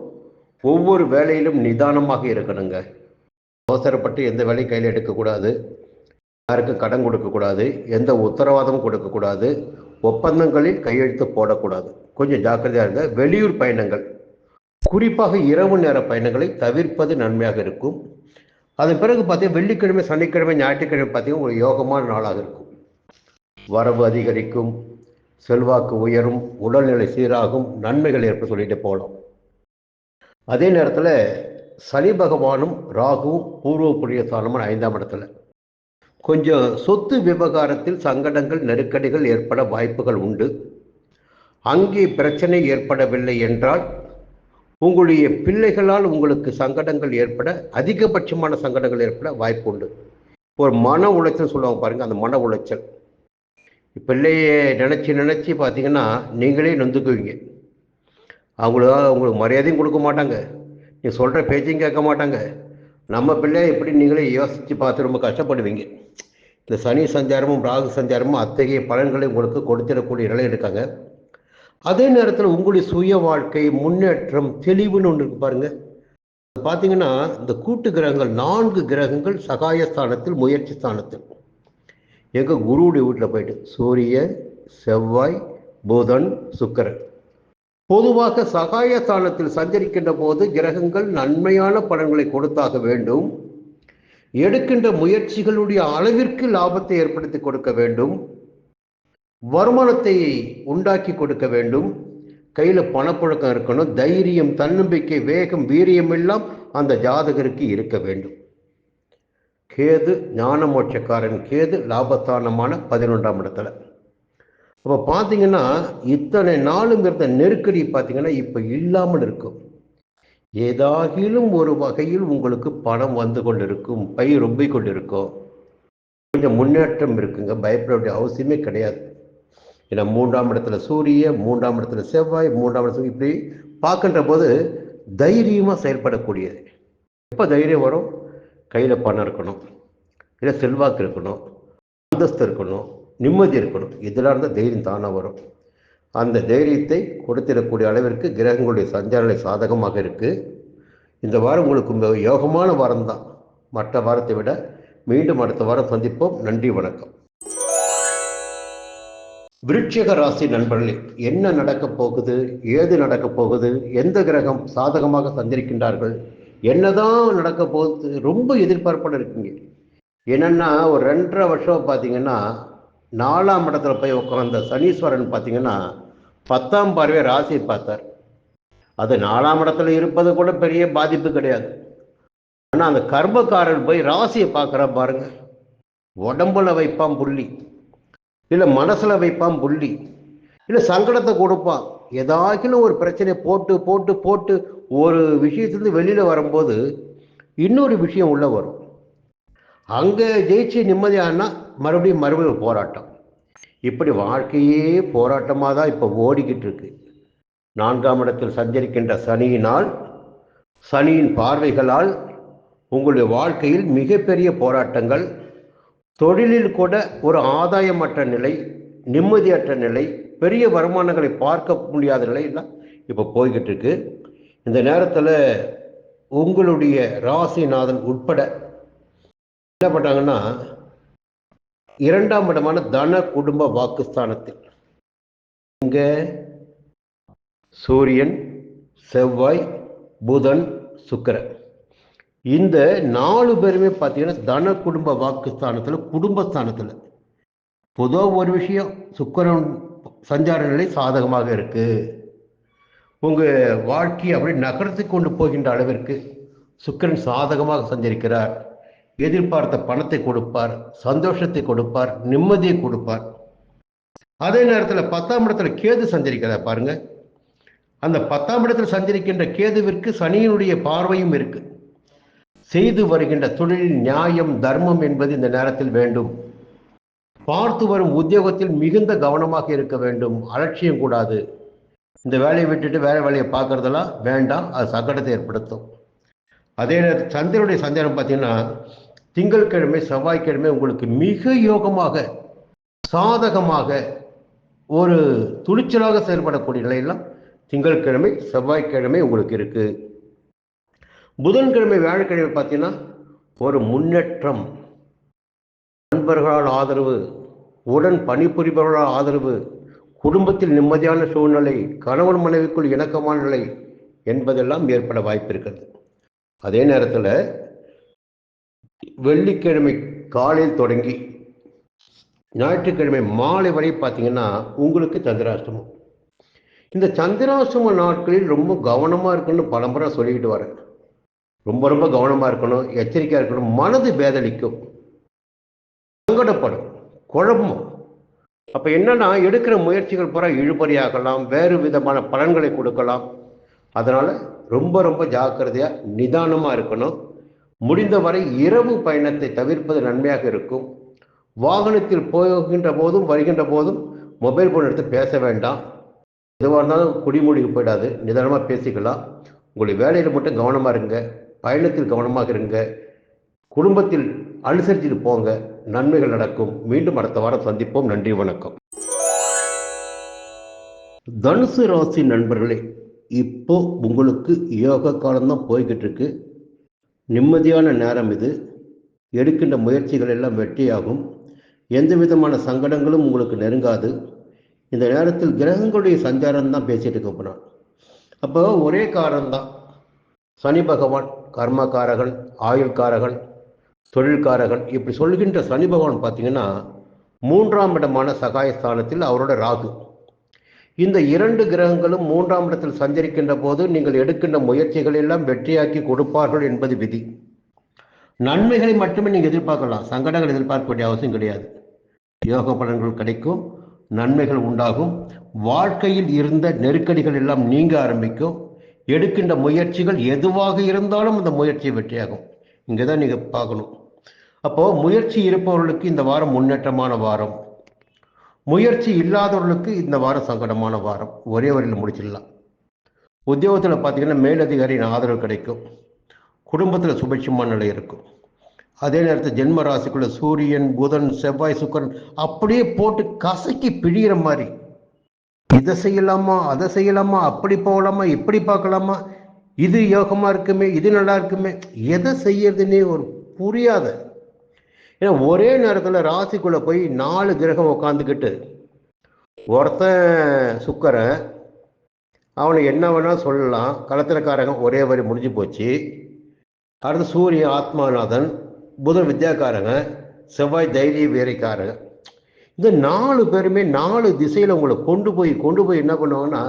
ஒவ்வொரு வேலையிலும் நிதானமாக இருக்கணுங்க. அவசரப்பட்டு எந்த வேலையும் கையில் எடுக்கக்கூடாது. யாருக்கும் கடன் கொடுக்கக்கூடாது. எந்த உத்தரவாதமும் கொடுக்கக்கூடாது. ஒப்பந்தங்களில் கையெழுத்து போடக்கூடாது. கொஞ்சம் ஜாக்கிரதையாக இருங்க. வெளியூர் பயணங்கள், குறிப்பாக இரவு நேர பயணங்களை தவிர்ப்பது நன்மையாக இருக்கும். அதன் பிறகு பார்த்தீங்கன்னா வெள்ளிக்கிழமை சனிக்கிழமை ஞாயிற்றுக்கிழமை பார்த்தீங்கன்னா ஒரு யோகமான நாளாக இருக்கும். வரவு அதிகரிக்கும், செல்வாக்கு உயரும், உடல்நிலை சீராகும், நன்மைகள் ஏற்ப சொல்லிட்டு போகலாம். அதே நேரத்தில் சனி பகவானும் ராகுவும் பூர்வ புண்ணிய ஸ்தானமான 5ஆம் இடத்துல. கொஞ்சம் சொத்து விவகாரத்தில் சங்கடங்கள் நெருக்கடிகள் ஏற்பட வாய்ப்புகள் உண்டு. அங்கே பிரச்சனை ஏற்படவில்லை என்றால் உங்களுடைய பிள்ளைகளால் உங்களுக்கு சங்கடங்கள் ஏற்பட, அதிகபட்சமான சங்கடங்கள் ஏற்பட வாய்ப்பு உண்டு. ஒரு மன உளைச்சல் சொல்லுவாங்க பாருங்கள், அந்த மன உளைச்சல் பிள்ளையை நினச்சி பார்த்தீங்கன்னா நீங்களே நொந்துக்குவீங்க. அவங்களுக்கு மரியாதையும் கொடுக்க மாட்டாங்க, நீ சொல்கிற பேச்சையும் கேட்க மாட்டாங்க. நம்ம பிள்ளையை எப்படி நீங்களே யோசித்து பார்த்து ரொம்ப கஷ்டப்படுவீங்க. இந்த சனி சஞ்சாரமும் ராகு சஞ்சாரமும் அத்தகைய பலன்களை உங்களுக்கு கொடுத்திடக்கூடிய நிலை இருக்காங்க. அதே நேரத்தில் உங்களுடைய சுய வாழ்க்கை முன்னேற்றம் தெளிவுன்னு ஒன்று இருக்கு பாருங்க. பார்த்தீங்கன்னா இந்த கூட்டு கிரகங்கள் 4 கிரகங்கள் சகாயஸ்தானத்தில், முயற்சி ஸ்தானத்தில், எங்கள் குருவுடைய வீட்டில் போயிட்டு சூரியன், செவ்வாய், புதன், சுக்கிரன். பொதுவாக சகாயஸ்தானத்தில் சஞ்சரிக்கின்ற போது கிரகங்கள் நன்மையான பலன்களை கொடுத்தாக வேண்டும். எடுக்கின்ற முயற்சிகளுடைய அளவிற்கு லாபத்தை ஏற்படுத்தி கொடுக்க வேண்டும். வருமானத்தை உண்டாக்கி கொடுக்க வேண்டும். கையில் பணப்புழக்கம் இருக்கணும். தைரியம், தன்னம்பிக்கை, வேகம், வீரியம் எல்லாம் அந்த ஜாதகருக்கு இருக்க வேண்டும். கேது ஞானமோட்சக்காரன். கேது லாபஸ்தானமான 11ஆம் இடத்துல. அப்போ பார்த்தீங்கன்னா இத்தனை நாளும் இருந்த நெருக்கடி பார்த்தீங்கன்னா இப்போ இல்லாமல் இருக்கும். ஏதாகிலும் ஒரு வகையில் உங்களுக்கு பணம் வந்து கொண்டிருக்கும், பை ரொம்பிக் கொண்டிருக்கும். கொஞ்சம் முன்னேற்றம் இருக்குங்க, பயப்பட வேண்டிய அவசியமே கிடையாது. ஏன்னா 3ஆம் இடத்துல சூரியன், 3ஆம் இடத்துல செவ்வாய், 3ஆம் இடத்துல இப்படி பார்க்கின்ற போது தைரியமாக செயல்படக்கூடியது. எப்போ தைரியம் வரும்? கையில் பணம் இருக்கணும், இல்லை செல்வாக்கு இருக்கணும், அந்தஸ்து இருக்கணும், நிம்மதி இருக்கணும். இதெல்லாம் இருந்தால் தைரியம் தானாக வரும். அந்த தைரியத்தை கொடுத்திடக்கூடிய அளவிற்கு கிரகங்களுடைய சஞ்சாரங்களை சாதகமாக இருக்குது. இந்த வாரம் உங்களுக்கு யோகமான வாரம் தான், மற்ற வாரத்தை விட. மீண்டும் அடுத்த வாரம் சந்திப்போம். நன்றி, வணக்கம். விருச்சிக ராசி நண்பர்களே, என்ன நடக்கப் போகுது, ஏது நடக்கப் போகுது, எந்த கிரகம் சாதகமாக சஞ்சரிக்கின்றார்கள், என்னதான் நடக்க போகுது ரொம்ப எதிர்பார்ப்போட இருக்குங்க. என்னன்னா ஒரு 2.5 வருஷம் பார்த்தீங்கன்னா 4ஆம் இடத்துல போய் உட்கார்ந்த சனீஸ்வரன் பார்த்தீங்கன்னா 10ஆம் பார்வையை ராசியை பார்த்தார். அது 4ஆம் இடத்துல இருப்பது கூட பெரிய பாதிப்பு கிடையாது. ஆனால் அந்த கர்மக்காரன் போய் ராசியை பார்க்குற பாருங்க, உடம்புல வைப்பான் புள்ளி, இல்லை மனசில் வைப்பான் புள்ளி, இல்லை சங்கடத்தை கொடுப்பான். ஏதாச்சும் ஒரு பிரச்சனை போட்டு போட்டு போட்டு ஒரு விஷயத்துலேருந்து வெளியில் வரும்போது இன்னொரு விஷயம் உள்ள வரும். அங்கே ஜெயிச்சு நிம்மதியானா மறுபடியும் போராட்டம். இப்படி வாழ்க்கையே போராட்டமாக தான் இப்போ ஓடிக்கிட்டு இருக்கு. 4ஆம் இடத்தில் சஞ்சரிக்கின்ற சனியினால், சனியின் பார்வைகளால் உங்களுடைய வாழ்க்கையில் மிகப்பெரிய போராட்டங்கள், தொழிலில் கூட ஒரு ஆதாயமற்ற நிலை, நிம்மதியற்ற நிலை, பெரிய வருமானங்களை பார்க்க முடியாத நிலையெல்லாம் இப்போ போய்கிட்டு இருக்கு. இந்த நேரத்தில் உங்களுடைய ராசிநாதன் உட்பட என்ன பண்ணாங்கன்னா 2ஆம் இடமான தன குடும்ப வாக்குஸ்தானத்தில் இங்கே சூரியன், செவ்வாய், புதன், சுக்கிரன் இந்த 4 பேருமே பார்த்தீங்கன்னா தன குடும்ப வாக்குஸ்தானத்தில், குடும்பஸ்தானத்தில். பொதுவாக ஒரு விஷயம், சுக்கிரன் சஞ்சார நிலை சாதகமாக இருக்கு. உங்கள் வாழ்க்கையை அப்படி நகர்த்தி கொண்டு போகின்ற அளவிற்கு சுக்கிரன் சாதகமாக சஞ்சரிக்கிறார். எதிர்பார்த்த பணத்தை கொடுப்பார், சந்தோஷத்தை கொடுப்பார், நிம்மதியை கொடுப்பார். அதே நேரத்தில் 10ஆம் இடத்துல கேது சஞ்சரிக்கிறார் பாருங்க. அந்த 10ஆம் இடத்தில் சஞ்சரிக்கின்ற கேதுவிற்கு சனியினுடைய பார்வையும் இருக்கு. செய்து வருகின்ற தொழிலில் நியாயம், தர்மம் என்பது இந்த நேரத்தில் வேண்டும். பார்த்து வரும் உத்தியோகத்தில் மிகுந்த கவனமாக இருக்க வேண்டும். அலட்சியம் கூடாது. இந்த வேலையை விட்டுட்டு வேற வேலையை பார்க்கறதெல்லாம் வேண்டாம், அது சங்கடத்தை ஏற்படுத்தும். அதே நேரத்தில் சந்திரனுடைய சஞ்சாரம் பார்த்தீங்கன்னா திங்கட்கிழமை, செவ்வாய்க்கிழமை உங்களுக்கு மிக யோகமாக, சாதகமாக, ஒரு துணிச்சலாக செயல்படக்கூடிய நிலையெல்லாம் திங்கட்கிழமை, செவ்வாய்க்கிழமை உங்களுக்கு இருக்கு. புதன்கிழமை, வியாழக்கிழமை பார்த்தீங்கன்னா ஒரு முன்னேற்றம், நண்பர்களால் ஆதரவு, உடன் பணிபுரிபவர்களால் ஆதரவு, குடும்பத்தில் நிம்மதியான சூழ்நிலை, கணவன் மனைவிக்குள் இணக்கமான நிலை என்பதெல்லாம் ஏற்பட வாய்ப்பு இருக்கிறது. அதே நேரத்தில் வெள்ளிக்கிழமை காலையில் தொடங்கி ஞாயிற்றுக்கிழமை மாலை வரை பார்த்தீங்கன்னா உங்களுக்கு சந்திராஷ்டமம். இந்த சந்திராஷ்டம நாட்களில் ரொம்ப கவனமாக இருக்கணும்னு பலமுறை சொல்லிக்கிட்டு வரேன். ரொம்ப ரொம்ப கவனமாக இருக்கணும், எச்சரிக்கையாக இருக்கணும். மனது பேதளிக்கும், சங்கடப்படும், குழம்பும். அப்போ என்னன்னா எடுக்கிற முயற்சிகள் பூரா இழுபறியாகலாம், வேறு விதமான பலன்களை கொடுக்கலாம். அதனால் ரொம்ப ரொம்ப ஜாக்கிரதையாக நிதானமாக இருக்கணும். முடிந்தவரை இரவு பயணத்தை தவிர்ப்பது நன்மையாக இருக்கும். வாகனத்தில் போகின்ற போதும் வருகின்ற போதும் மொபைல் ஃபோன் எடுத்து பேச வேண்டாம். எதுவாக இருந்தாலும் குடிமூடிக்கு போயிடாது, நிதானமாக பேசிக்கலாம். உங்களுடைய வேலையில் மட்டும் கவனமாக இருங்க, பயணத்தில் கவனமாக இருங்க, குடும்பத்தில் அனுசரிச்சுட்டு போங்க, நன்மைகள் நடக்கும். மீண்டும் அடுத்த வாரம் சந்திப்போம். நன்றி, வணக்கம். தனுசு ராசி நண்பர்களே, இப்போ உங்களுக்கு யோக காலம்தான் போய்கிட்டு இருக்கு. நிம்மதியான நேரம் இது. எடுக்கின்ற முயற்சிகள் எல்லாம் வெற்றியாகும். எந்த விதமான சங்கடங்களும் உங்களுக்கு நெருங்காது. இந்த நேரத்தில் கிரகங்களுடைய சஞ்சாரம் தான் பேசிட்டு இருக்க போனான். அப்போ ஒரே காரம்தான், சனி பகவான் கர்மக்காரகன், ஆயுள்காரகன், தொழில்காரகன். இப்படி சொல்கின்ற சனி பகவான் பார்த்தீங்கன்னா 3ஆம் இடமான சகாயஸ்தானத்தில் அவரோட ராகு. இந்த 2 கிரகங்களும் 3ஆம் இடத்தில் சஞ்சரிக்கின்ற போது நீங்கள் எடுக்கின்ற முயற்சிகள் எல்லாம் வெற்றியாக்கி கொடுப்பார்கள் என்பது விதி. நன்மைகளை மட்டுமே நீங்கள் எதிர்பார்க்கலாம், சங்கடங்கள் எதிர்பார்க்க வேண்டிய அவசியம் கிடையாது. யோக பலன்கள் கிடைக்கும், நன்மைகள் உண்டாகும். வாழ்க்கையில் இருந்த நெருக்கடிகள் எல்லாம் நீங்க ஆரம்பிக்கும். எடுக்கின்ற முயற்சிகள் எதுவாக இருந்தாலும் அந்த முயற்சி வெற்றியாகும். இங்கே தான் நீங்கள் பார்க்கணும். அப்போது முயற்சி இருப்பவர்களுக்கு இந்த வாரம் முன்னேற்றமான வாரம், முயற்சி இல்லாதவர்களுக்கு இந்த வாரம் சங்கடமான வாரம். ஒரே வரையில் முடிச்சிடலாம். உத்தியோகத்தில் பார்த்தீங்கன்னா மேலதிகாரியின் ஆதரவு கிடைக்கும். குடும்பத்தில் சுபிட்சமான நிலை இருக்கும். அதே நேரத்தில் ஜென்ம ராசிக்குள்ள சூரியன், புதன், செவ்வாய், சுக்கிரன் அப்படியே போட்டு கசக்கி பிழிகிற மாதிரி, இதை செய்யலாமா, அதை செய்யலாமா, அப்படி போகலாமா, இப்படி பார்க்கலாமா, இது யோகமா இருக்குமே, இது நல்லா இருக்குமே, எதை செய்யறதுன்னே ஒரு புரியாத. ஏன்னா ஒரே நேரத்தில் ராசிக்குள்ள போய் 4 கிரகம் உட்காந்துக்கிட்டு, ஒருத்தன் சுக்கிரன், அவனை என்ன வேணா சொல்லலாம், களத்திரக்காரகம் ஒரே வரி முடிஞ்சு போச்சு. அடுத்து சூரியன் ஆத்மாநாதன், புதன் வித்யாக்காரங்க, செவ்வாய் தைரிய வீரைக்காரங்க. இந்த 4 பேருமே 4 திசையில் உங்களை கொண்டு போய் என்ன பண்ணுவாங்கன்னா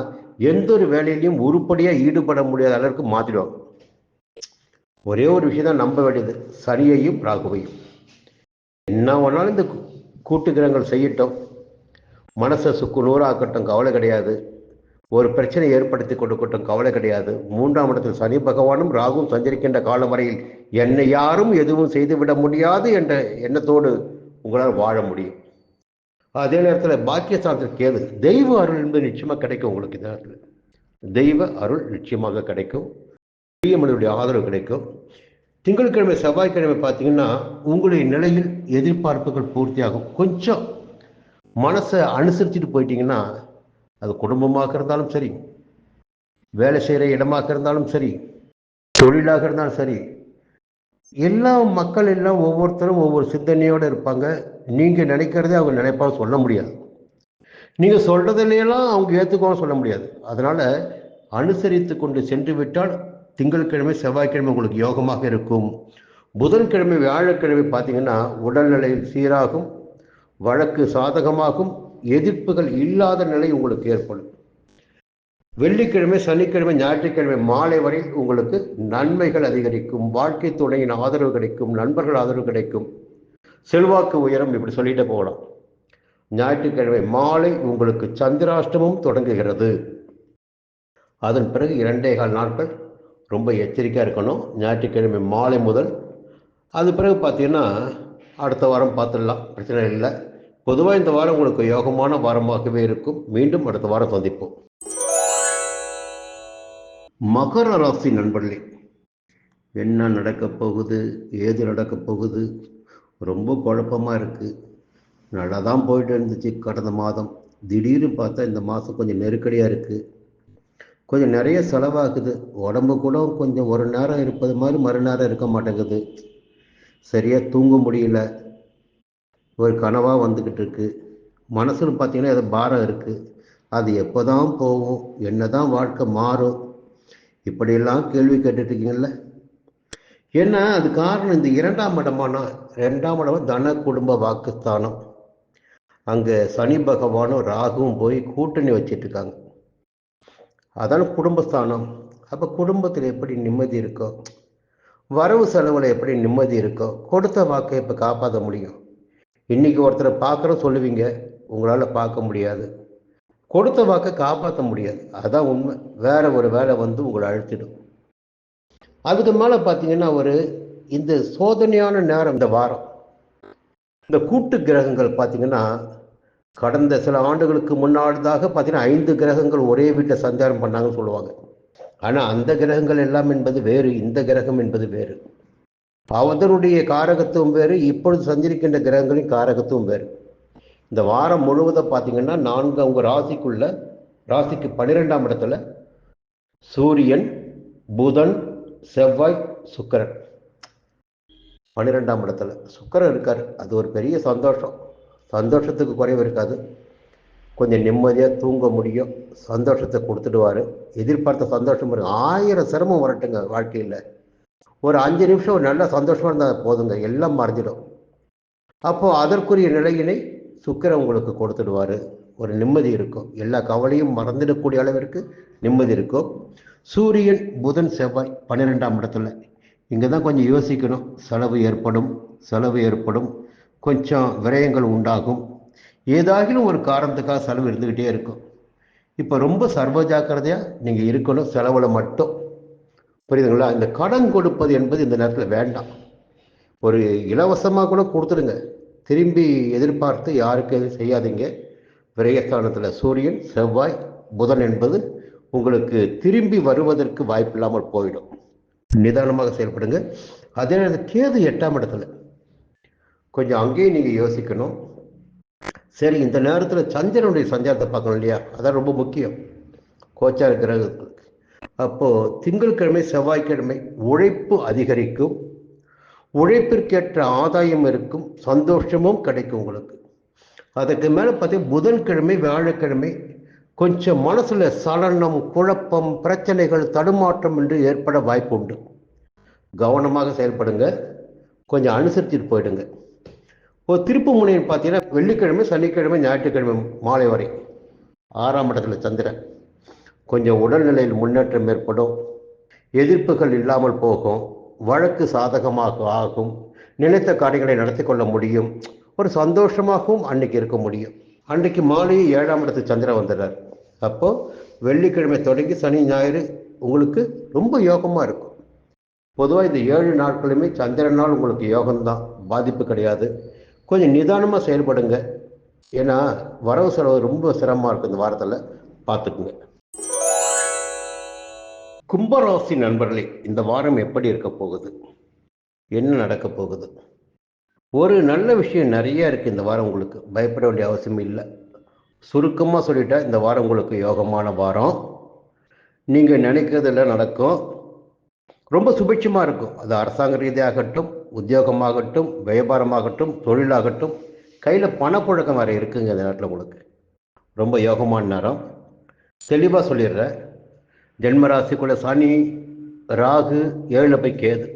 எந்த ஒரு வேலையிலையும் உருப்படியாக ஈடுபட முடியாத அளவுக்கு மாற்றிடுவாங்க. ஒரே ஒரு விஷயம் தான் நம்ப வேண்டியது, சனியையும் ராகுவையும். என்ன வேணாலும் இந்த கூட்டு கிரகங்கள் செய்யட்டும், மனசை நூறாக்கட்டும், கவலை கிடையாது. ஒரு பிரச்சனை ஏற்படுத்தி கொடுக்கட்டும், கவலை கிடையாது. 3ஆம் இடத்தில் சனி பகவானும் ராகுவும் சஞ்சரிக்கின்ற காலம் வரையில் என்னை யாரும் எதுவும் செய்துவிட முடியாது என்ற எண்ணத்தோடு உங்களால் வாழ முடியும். அதே நேரத்தில் பாக்கியஸ்தானத்தில் கேது, தெய்வ அருள் என்பது நிச்சயமாக கிடைக்கும். உங்களுக்கு இந்த நேரத்தில் தெய்வ அருள் நிச்சயமாக கிடைக்கும், பெரியமனுடைய ஆதரவு கிடைக்கும். திங்கட்கிழமை செவ்வாய்க்கிழமை பார்த்தீங்கன்னா உங்களுடைய நிலையில் எதிர்பார்ப்புகள் பூர்த்தியாகும். கொஞ்சம் மனசை அனுசரிச்சுட்டு போயிட்டீங்கன்னா, அது குடும்பமாக இருந்தாலும் சரி, வேலை செய்கிற இடமாக இருந்தாலும் சரி, தொழிலாக இருந்தாலும் சரி, எல்லா மக்கள் எல்லாம் ஒவ்வொருத்தரும் ஒவ்வொரு சிந்தனையோடு இருப்பாங்க. நீங்கள் நினைக்கிறதே அவங்க நினைப்பாக சொல்ல முடியாது. நீங்கள் சொல்கிறதுலையெல்லாம் அவங்க ஏற்றுக்கவும் சொல்ல முடியாது. அதனால் அனுசரித்து கொண்டு சென்று விட்டால் திங்கட்கிழமை செவ்வாய்க்கிழமை உங்களுக்கு யோகமாக இருக்கும். புதன்கிழமை வியாழக்கிழமை பார்த்தீங்கன்னா உடல்நிலையில் சீராகும், வழக்கு சாதகமாகும், எதிர்ப்புகள் இல்லாத நிலை உங்களுக்கு ஏற்படும். வெள்ளிக்கிழமை சனிக்கிழமை ஞாயிற்றுக்கிழமை மாலை வரை உங்களுக்கு நன்மைகள் அதிகரிக்கும், வாழ்க்கை துணையின் ஆதரவு கிடைக்கும், நண்பர்கள் ஆதரவு கிடைக்கும், செல்வாக்கு உயரம், இப்படி சொல்லிட்டு போகலாம். ஞாயிற்றுக்கிழமை மாலை உங்களுக்கு சந்திராஷ்டமம் தொடங்குகிறது. அதன் பிறகு 2.25 நாட்கள் ரொம்ப எச்சரிக்கையாக இருக்கணும், ஞாயிற்றுக்கிழமை மாலை முதல். அது பிறகு பார்த்தீங்கன்னா அடுத்த வாரம் பார்த்துடலாம், பிரச்சனை இல்லை. பொதுவாக இந்த வாரம் உங்களுக்கு யோகமான வாரமாகவே இருக்கும். மீண்டும் அடுத்த வாரம் சந்திப்போம். மகர ராசி நண்பர்களே, என்ன நடக்கப் போகுது, ஏது நடக்கப் போகுது, ரொம்ப குழப்பமாக இருக்குது. நல்லா தான் போயிட்டு இருந்துச்சு கடந்த மாதம். திடீர்னு பார்த்தா இந்த மாதம் கொஞ்சம் நெருக்கடியாக இருக்குது, கொஞ்சம் நிறைய செலவாகுது. உடம்பு கூட கொஞ்சம் ஒரு நேரம் இருப்பது மாதிரி மறுநேரம் இருக்க மாட்டேங்குது. சரியாக தூங்க முடியல, ஒரு கனவாக வந்துக்கிட்டு இருக்கு. மனசுன்னு பார்த்தீங்கன்னா அது பாரம் இருக்குது. அது எப்போ தான் போகும், என்ன தான் வாழ்க்கை மாறும், இப்படியெல்லாம் கேள்வி கேட்டுட்ருக்கீங்கள. ஏன்னா அது காரணம் இந்த 2ஆம் இடமான 2ஆம் இடம் தன குடும்ப வாக்குஸ்தானம். அங்கே சனி பகவானும் ராகுவும் போய் கூட்டணி வச்சிட்ருக்காங்க. அதான குடும்பஸ்தானம். அப்போ குடும்பத்தில் எப்படி நிம்மதி இருக்கோ, வரவு செலவில் எப்படி நிம்மதி இருக்கோ, கொடுத்த வாக்கை இப்போ காப்பாற்ற முடியும். இன்றைக்கி ஒருத்தரை பார்க்குறோம் சொல்லுவீங்க, உங்களால் பார்க்க முடியாது. கொடுத்த வாக்கை காப்பாற்ற முடியாது, அதான் உண்மை. வேற ஒரு வேலை வந்து உங்களை அழுத்திடும். அதுக்கு மேலே பார்த்தீங்கன்னா இந்த சோதனையான நேரம் இந்த வாரம். இந்த கூட்டு கிரகங்கள் பார்த்தீங்கன்னா கடந்த சில ஆண்டுகளுக்கு முன்னாடிதாக பார்த்தீங்கன்னா 5 கிரகங்கள் ஒரே வீட்டை சஞ்சாரம் பண்ணாங்கன்னு சொல்லுவாங்க. ஆனால் அந்த கிரகங்கள் எல்லாம் என்பது வேறு, இந்த கிரகம் என்பது வேறு. அதனுடைய காரகத்துவம் வேறு, இப்பொழுது சஞ்சரிக்கின்ற கிரகங்களின் காரகத்துவம் வேறு. இந்த வாரம் முழுவதும் பார்த்தீங்கன்னா 4 உங்கள் ராசிக்கு 12ஆம் இடத்துல சூரியன், புதன், செவ்வாய், சுக்கிரன். 12ஆம் இடத்துல சுக்கிரன் இருக்கார். அது ஒரு பெரிய சந்தோஷம். சந்தோஷத்துக்கு குறைவு இருக்காது. கொஞ்சம் நிம்மதியாக தூங்க முடியும், சந்தோஷத்தை கொடுத்துடுவார். எதிர்பார்த்த சந்தோஷம் வரும். 1000 சிரமம் வரட்டுங்க வாழ்க்கையில், ஒரு 5 நிமிஷம் ஒரு நல்ல சந்தோஷமாக இருந்தால் போதுங்க, எல்லாம் மறைஞ்சிடும். அப்போது அதற்குரிய நிலையினை சுக்கிரன் உங்களுக்கு கொடுத்துடுவார். ஒரு நிம்மதி இருக்கும், எல்லா கவலையும் மறந்துடக்கூடிய அளவிற்கு நிம்மதி இருக்கும். சூரியன், புதன், செவ்வாய் 12ஆம் இடத்துல. இங்கே தான் கொஞ்சம் யோசிக்கணும். செலவு ஏற்படும், கொஞ்சம் விரயங்கள் உண்டாகும். ஏதாகிலும் ஒரு காரணத்துக்காக செலவு இருந்துக்கிட்டே இருக்கும். இப்போ ரொம்ப சர்வ ஜாக்கிரதையாக நீங்கள் இருக்கணும் செலவில் மட்டும். புரியுதுங்களா? இந்த கடன் கொடுப்பது என்பது இந்த நேரத்தில் வேண்டாம். ஒரு இலவசமாக கூட கொடுத்துடுங்க, திரும்பி எதிர்பார்த்து யாருக்கு எதுவும் செய்யாதீங்க. விரயஸ்தானத்தில் சூரியன், செவ்வாய், புதன் என்பது உங்களுக்கு திரும்பி வருவதற்கு வாய்ப்பு இல்லாமல் போயிடும். நிதானமாக செயல்படுங்க. அதே நேரத்தில் கேது 8ஆம் இடத்துல, கொஞ்சம் அங்கேயும் நீங்கள் யோசிக்கணும். சரி, இந்த நேரத்தில் சந்திரனுடைய சஞ்சாரத்தை பார்க்கணும் இல்லையா, அதான் ரொம்ப முக்கியம் கோச்சார கிரகங்களுக்கு. அப்போது திங்கட்கிழமை செவ்வாய்க்கிழமை உழைப்பு அதிகரிக்கும், உழைப்பிற்கேற்ற ஆதாயம் இருக்கும், சந்தோஷமும் கிடைக்கும் உங்களுக்கு. அதுக்கு மேலே பார்த்தீங்கன்னா புதன்கிழமை வியாழக்கிழமை கொஞ்சம் மனசில் சலனம், குழப்பம், பிரச்சனைகள், தடுமாற்றம் என்று ஏற்பட வாய்ப்பு உண்டு. கவனமாக செயல்படுங்க, கொஞ்சம் அனுசரிச்சுட்டு போயிடுங்க. இப்போ திருப்பு முனைன்னு பார்த்தீங்கன்னா வெள்ளிக்கிழமை, சனிக்கிழமை, ஞாயிற்றுக்கிழமை மாலை வரை 6ஆம் இடத்துல சந்திரன். கொஞ்சம் உடல்நிலையில் முன்னேற்றம் ஏற்படும், எதிர்ப்புகள் இல்லாமல் போகும், வழக்கு சாதகமாக ஆகும், நினைத்த காரியங்களை நடத்தி கொள்ள முடியும், ஒரு சந்தோஷமாகவும் அன்னைக்கு இருக்க முடியும். அன்றைக்கு மாலை 7ஆம் இடத்துக்கு சந்திரன் வந்துடுறார். அப்போ வெள்ளிக்கிழமை தொடங்கி சனி ஞாயிறு உங்களுக்கு ரொம்ப யோகமாக இருக்கும். பொதுவாக இந்த 7 நாட்களுமே சந்திரனால் உங்களுக்கு யோகம்தான், பாதிப்பு கிடையாது. கொஞ்சம் நிதானமாக செயல்படுங்க. ஏன்னா வரவு செலவு ரொம்ப சிரமமாக இருக்கும் இந்த வாரத்தில், பார்த்துக்குங்க. கும்பராசி நண்பர்களே, இந்த வாரம் எப்படி இருக்க போகுது, என்ன நடக்க போகுது? ஒரு நல்ல விஷயம் நிறைய இருக்குது இந்த வாரம். உங்களுக்கு பயப்பட வேண்டிய அவசியம் இல்லை. சுருக்கமாக சொல்லிட்டா இந்த வாரம் உங்களுக்கு யோகமான வாரம். நீங்கள் நினைக்கிறதெல்லாம் நடக்கும், ரொம்ப சுபிட்சமாக இருக்கும். அது அரசாங்க ரீதியாகட்டும், உத்தியோகமாகட்டும், வியாபாரமாகட்டும், தொழிலாகட்டும், கையில் பணப்புழக்கம் வேறு இருக்குங்க இந்த நேரத்தில். உங்களுக்கு ரொம்ப யோகமான நேரம். தெளிவாக சொல்லிடுறேன். ஜென்மராசிக்குள்ள சனி, ராகு, 7 போய் கேது.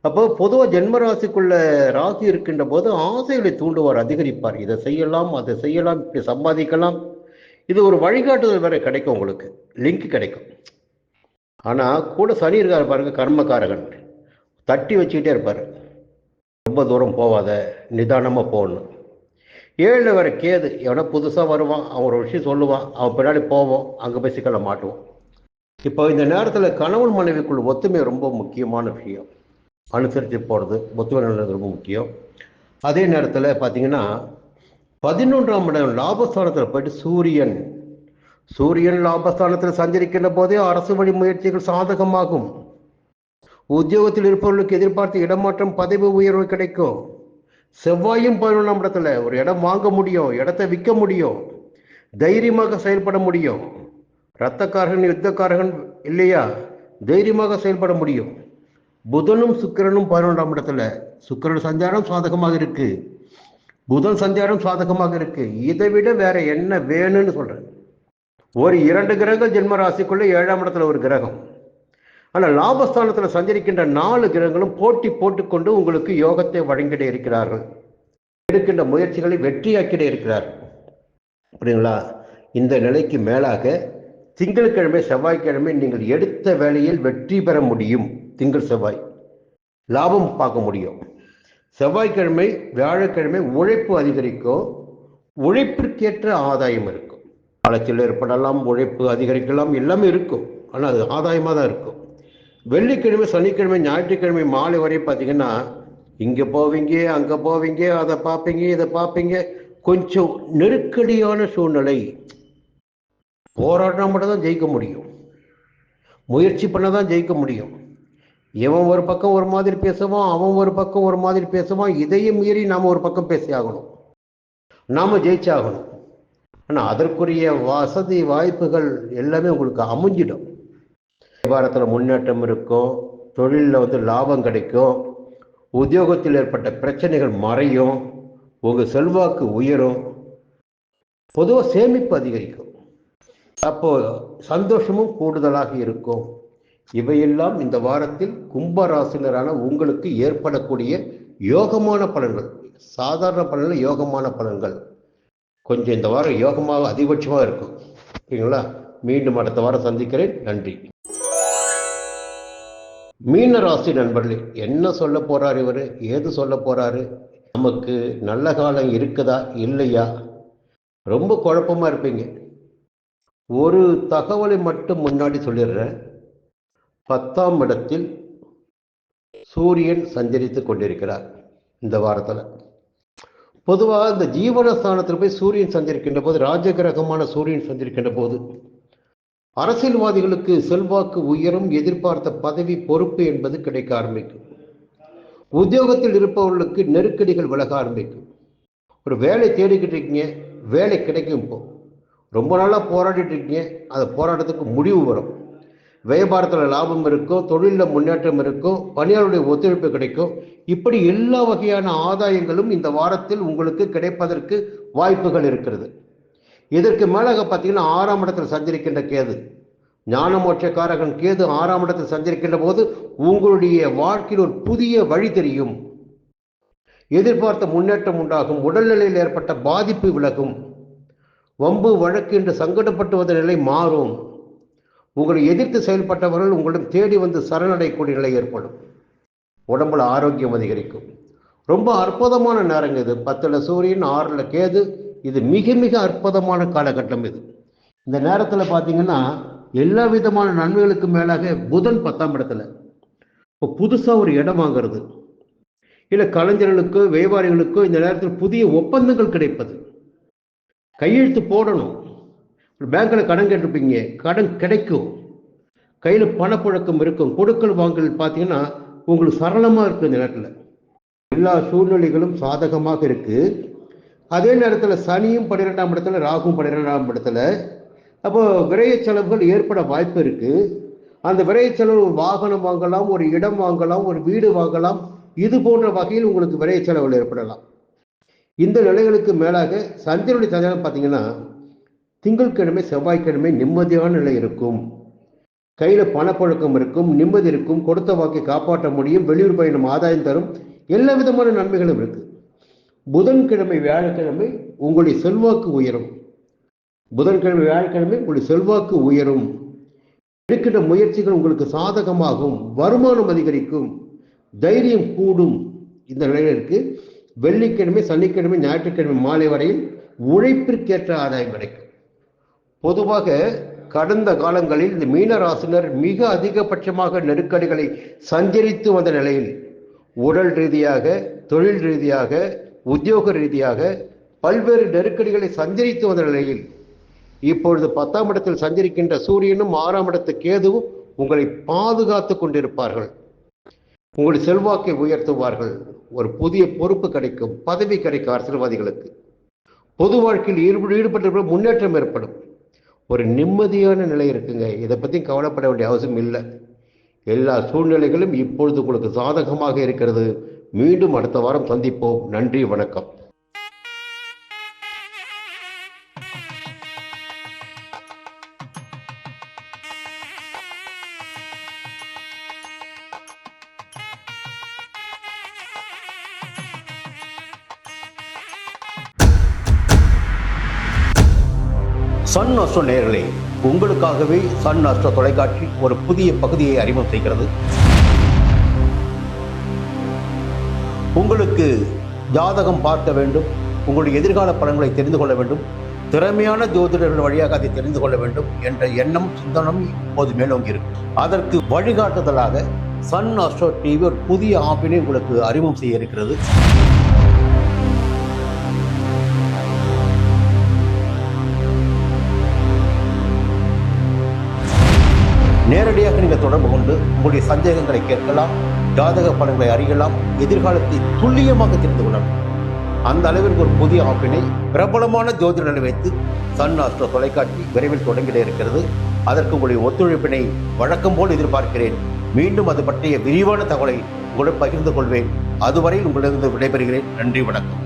அப்போ பொதுவாக ஜென்மராசிக்குள்ள ராகு இருக்கின்ற போது ஆசைகளை தூண்டுவார், அதிகரிப்பார். இதை செய்யலாம், அதை செய்யலாம், இப்படி சம்பாதிக்கலாம். இது ஒரு வழிகாட்டுதல் வேற கிடைக்கும், உங்களுக்கு லிங்க் கிடைக்கும். ஆனால் கூட சனி இருக்கார் பாருங்க, கர்மகாரகன், தட்டி வச்சுக்கிட்டே இருப்பார். ரொம்ப தூரம் போவாத, நிதானமாக போகணும். 7 வேற கேது, எவனா புதுசாக வருவான், அவன் ஒரு விஷயம் சொல்லுவான், அவன் பின்னாடி போவோம், அங்கே போய் சிக்கலை மாட்டுவோம். இப்போ இந்த நேரத்தில் கணவன் மனைவிக்குள் ஒத்துமை ரொம்ப முக்கியமான விஷயம். அனுசரித்து போகிறது, ஒத்துமை ரொம்ப முக்கியம். அதே நேரத்தில் பார்த்தீங்கன்னா 11ஆம் இடம் லாபஸ்தானத்தில் போயிட்டு சூரியன் லாபஸ்தானத்தில் சஞ்சரிக்கின்ற போதே அரசு வழி முயற்சிகள் சாதகமாகும். உத்தியோகத்தில் இருப்பவர்களுக்கு எதிர்பார்த்து இடமாற்றம், பதவி உயர்வு கிடைக்கும். செவ்வாயும் 11ஆம் இடத்துல, ஒரு இடம் வாங்க முடியும், இடத்தை விற்க முடியும், தைரியமாக செயல்பட முடியும். இரத்தக்காரகன் யுத்தக்காரகன் இல்லையா, தைரியமாக செயல்பட முடியும். புதனும் சுக்கிரனும் 11ஆம் இடத்துல, சுக்கிரன் சஞ்சாரம் சாதகமாக இருக்கு, புதன் சஞ்சாரம் சாதகமாக இருக்கு. இதை விட வேற என்ன வேணும்னு சொல்றேன். ஒரு 2 கிரகங்கள் ஜென்ம ராசிக்குள்ள 7ஆம் இடத்துல ஒரு கிரகம். ஆனால் லாபஸ்தானத்தில் சஞ்சரிக்கின்ற 4 கிரகங்களும் போட்டி போட்டுக்கொண்டு உங்களுக்கு யோகத்தை வழங்கிட இருக்கிறார்கள். எடுக்கின்ற முயற்சிகளை வெற்றியாக்கிட இருக்கிறார்கள். அப்படிங்களா? இந்த நிலைக்கு மேலாக திங்கட்கிழமை, செவ்வாய்க்கிழமை நீங்கள் எடுத்த வேலையில் வெற்றி பெற முடியும். திங்கள் செவ்வாய் லாபம் பார்க்க முடியும். செவ்வாய்க்கிழமை, வியாழக்கிழமை உழைப்பு அதிகரிக்கும், உழைப்பிற்கேற்ற ஆதாயம் இருக்கும். அலைச்சல் ஏற்படலாம், உழைப்பு அதிகரிக்கலாம், எல்லாமே இருக்கும். ஆனால் அது ஆதாயமாக தான் இருக்கும். வெள்ளிக்கிழமை, சனிக்கிழமை, ஞாயிற்றுக்கிழமை மாலை வரை பார்த்தீங்கன்னா இங்கே போவீங்க, அங்கே போவீங்க, அதை பார்ப்பீங்க, இதை பார்ப்பீங்க. கொஞ்சம் நெருக்கடியான சூழ்நிலை. போராட்டம் மட்டும் தான் ஜெயிக்க முடியும், முயற்சி பண்ண தான் ஜெயிக்க முடியும். இவன் ஒரு பக்கம் ஒரு மாதிரி பேசுவான், அவன் ஒரு பக்கம் ஒரு மாதிரி பேசுவான். இதையும் மீறி நாம் ஒரு பக்கம் பேசி ஆகணும், நாம் ஜெயிச்சாகணும். ஆனால் அதற்குரிய வசதி வாய்ப்புகள் எல்லாமே உங்களுக்கு அமைஞ்சிடும். வியாபாரத்தில் முன்னேற்றம் இருக்கும், தொழிலில் லாபம் கிடைக்கும், உத்தியோகத்தில் ஏற்பட்ட பிரச்சனைகள் மறையும், உங்கள் செல்வாக்கு உயரும், பொதுவாக சேமிப்பு அதிகரிக்கும். அப்போ சந்தோஷமும் கூடுதலாக இருக்கும். இவையெல்லாம் இந்த வாரத்தில் கும்பராசினரான உங்களுக்கு ஏற்படக்கூடிய யோகமான பலன்கள். சாதாரண பலன்கள், யோகமான பலன்கள். கொஞ்சம் இந்த வாரம் யோகமாக அதிகபட்சமாக இருக்கும். ஓகேங்களா? மீண்டும் அடுத்த வாரம் சந்திக்கிறேன். நன்றி. மீன ராசி நண்பர்களே, என்ன சொல்ல போறாரு இவர், ஏது சொல்ல போறாரு, நமக்கு நல்ல காலம் இருக்குதா இல்லையா, ரொம்ப குழப்பமா இருப்பீங்க. ஒரு தகவலை மட்டும் முன்னாடி சொல்லிடுறேன். 10ஆம் இடத்தில் சூரியன் சஞ்சரித்து கொண்டிருக்கிறார் இந்த வாரத்தில். பொதுவாக இந்த ஜீவனஸ்தானத்தில் போய் சூரியன் சஞ்சரிக்கின்ற போது, ராஜகிரகமான சூரியன் சஞ்சரிக்கின்ற போது அரசியல்வாதிகளுக்கு செல்வாக்கு உயரும், எதிர்பார்த்த பதவி பொறுப்பு என்பது கிடைக்க ஆரம்பிக்கும். உத்தியோகத்தில் இருப்பவர்களுக்கு நெருக்கடிகள் விலக ஆரம்பிக்கும். ஒரு வேலை தேடிக்கிட்டு இருக்கீங்க, வேலை கிடைக்கும். இப்போ ரொம்ப நாளாக போராடிட்டு இருக்கீங்க, அந்த போராட்டத்துக்கு முடிவு வரும். வியாபாரத்தில் லாபம் இருக்கும், தொழிலில் முன்னேற்றம் இருக்கும், பணியாளருடைய ஒத்துழைப்பு கிடைக்கும். இப்படி எல்லா வகையான ஆதாயங்களும் இந்த வாரத்தில் உங்களுக்கு கிடைப்பதற்கு வாய்ப்புகள் இருக்கிறது. இதற்கு மேலாக பார்த்தீங்கன்னா 6ஆம் இடத்தில் சஞ்சரிக்கின்ற கேது ஞான மோட்சக்காரகன் கேது 6ஆம் இடத்தில் சஞ்சரிக்கின்ற போது உங்களுடைய வாழ்க்கையில் ஒரு புதிய வழி தெரியும். எதிர்பார்த்த முன்னேற்றம் உண்டாகும். உடல்நிலையில் ஏற்பட்ட பாதிப்பு விலகும். வம்பு வழக்கு என்று சங்கடப்பட்டு வந்த நிலை மாறும். உங்களை எதிர்த்து செயல்பட்டவர்கள் உங்களிடம் தேடி வந்து சரணடையக்கூடிய நிலை ஏற்படும். உடம்புல ஆரோக்கியம் அதிகரிக்கும். ரொம்ப அற்புதமான நேரங்க இது. 10ல் சூரியன், 6ல் கேது. இது மிக மிக அற்புதமான காலகட்டம் இது. இந்த நேரத்தில் பார்த்தீங்கன்னா எல்லா விதமான நன்மைகளுக்கு மேலாக புதன் 10ஆம் இடத்துல. இப்போ புதுசாக ஒரு இடம் வாங்கிறது, இல்லை கலைஞர்களுக்கோ வியாபாரிகளுக்கோ இந்த நேரத்தில் புதிய ஒப்பந்தங்கள் கிடைப்பது. கையெழுத்து போடணும். பேங்க்கில் கடன் கேட்டிருப்பீங்க, கடன் கிடைக்கும். கையில் பணப்புழக்கம் இருக்கும். கொடுக்கல் வாங்கல் பார்த்தீங்கன்னா உங்களுக்கு சரளமாக இருக்குது. இந்த நேரத்தில் எல்லா சூழ்நிலைகளும் சாதகமாக இருக்கு. அதே நேரத்தில் சனியும் 12ஆம் இடத்துல, ராகுவும் 12ஆம் இடத்துல. அப்போ விரைய செலவுகள் ஏற்பட வாய்ப்பு இருக்கு. அந்த விரைய செலவு வாகனம் வாங்கலாம், ஒரு இடம் வாங்கலாம், ஒரு வீடு வாங்கலாம். இது போன்ற வகையில் உங்களுக்கு விரைய செலவுகள் ஏற்படலாம். இந்த நிலைகளுக்கு மேலாக சந்திரனுடைய சஞ்சாரம் பார்த்தீங்கன்னா திங்கட்கிழமை செவ்வாய்க்கிழமை நிம்மதியான நிலை இருக்கும். கையில் பணப்பழக்கம் இருக்கும், நிம்மதி இருக்கும், கொடுத்த வாக்கை காப்பாற்ற முடியும், வெளியூர் பயணம் ஆதாயம் தரும், எல்லா விதமான நன்மைகளும் இருக்கு. புதன்கிழமை வியாழக்கிழமை உங்களுடைய செல்வாக்கு உயரும். புதன்கிழமை வியாழக்கிழமை உங்களுடைய செல்வாக்கு உயரும். எடுக்கின்ற முயற்சிகள் உங்களுக்கு சாதகமாகும். வருமானம் அதிகரிக்கும், தைரியம் கூடும். இந்த நிலையில் இருக்கு. வெள்ளிக்கிழமை, சனிக்கிழமை, ஞாயிற்றுக்கிழமை மாலை வரையில் உழைப்பிற்கேற்ற ஆதாயம் கிடைக்கும். பொதுவாக கடந்த காலங்களில் இந்த மீனராசினர் மிக அதிகபட்சமாக நெருக்கடிகளை சஞ்சரித்து வந்த நிலையில் உடல் ரீதியாக, தொழில் ரீதியாக, உத்தியோக ரீதியாக பல்வேறு நெருக்கடிகளை சஞ்சரித்து வந்த நிலையில் இப்பொழுது 10ஆம் இடத்தில் சஞ்சரிக்கின்ற சூரியனும் 6ஆம் இடத்து கேதுவும் உங்களை பாதுகாத்து கொண்டிருப்பார்கள். உங்களுடைய செல்வாக்கை உயர்த்துவார்கள். ஒரு புதிய பொறுப்பு கிடைக்கும், பதவி கிடைக்கும். அரசியல்வாதிகளுக்கு பொது வாழ்க்கையில் ஈடுபட்டு முன்னேற்றம் ஏற்படும். ஒரு நிம்மதியான நிலை இருக்குங்க. இதை பற்றி கவலைப்பட வேண்டிய அவசியம் இல்லை. எல்லா சூழ்நிலைகளும் இப்பொழுது உங்களுக்கு சாதகமாக இருக்கிறது. மீண்டும் அடுத்த வாரம் சந்திப்போம். நன்றி, வணக்கம். சன் அஸ்ட்ரோ நேயர்களே, உங்களுக்காகவே சன் அஸ்ட்ரோ தொலைக்காட்சி ஒரு புதிய பகுதியை அறிமுகம் செய்கிறது. உங்களுக்கு ஜாதகம் பார்க்க வேண்டும், உங்களுடைய எதிர்கால பலன்களை தெரிந்து கொள்ள வேண்டும், திறமையான ஜோதிடர்கள் வழியாக அதை தெரிந்து கொள்ள வேண்டும் என்ற எண்ணம், சிந்தனம் இப்போது மேலோங்கி இருக்கு. அதற்கு வழிகாட்டுதலாக சன் அஸ்ட்ரோ டிவி ஒரு புதிய ஆப்பினை உங்களுக்கு அறிமுகம் செய்ய இருக்கிறது. நேரடியாக நீங்கள் தொடர்பு கொண்டு உங்களுடைய சந்தேகங்களை கேட்கலாம், ஜாதக பலன்களை அறியலாம், எதிர்காலத்தை துல்லியமாக தெரிந்து கொள்ளலாம். அந்த அளவிற்கு ஒரு புதிய ஆப்பினை பிரபலமான ஜோதிடர்களை வைத்து சன் அஸ்ட்ரோ தொலைக்காட்சி விரைவில் தொடங்கிட இருக்கிறது. அதற்கு உங்களுடைய ஒத்துழைப்பினை வழக்கம் போல் எதிர்பார்க்கிறேன். மீண்டும் அது பற்றிய விரிவான தகவலை உங்களுடன் பகிர்ந்து கொள்வேன். அதுவரை உங்களிடம் விடைபெறுகிறேன். நன்றி, வணக்கம்.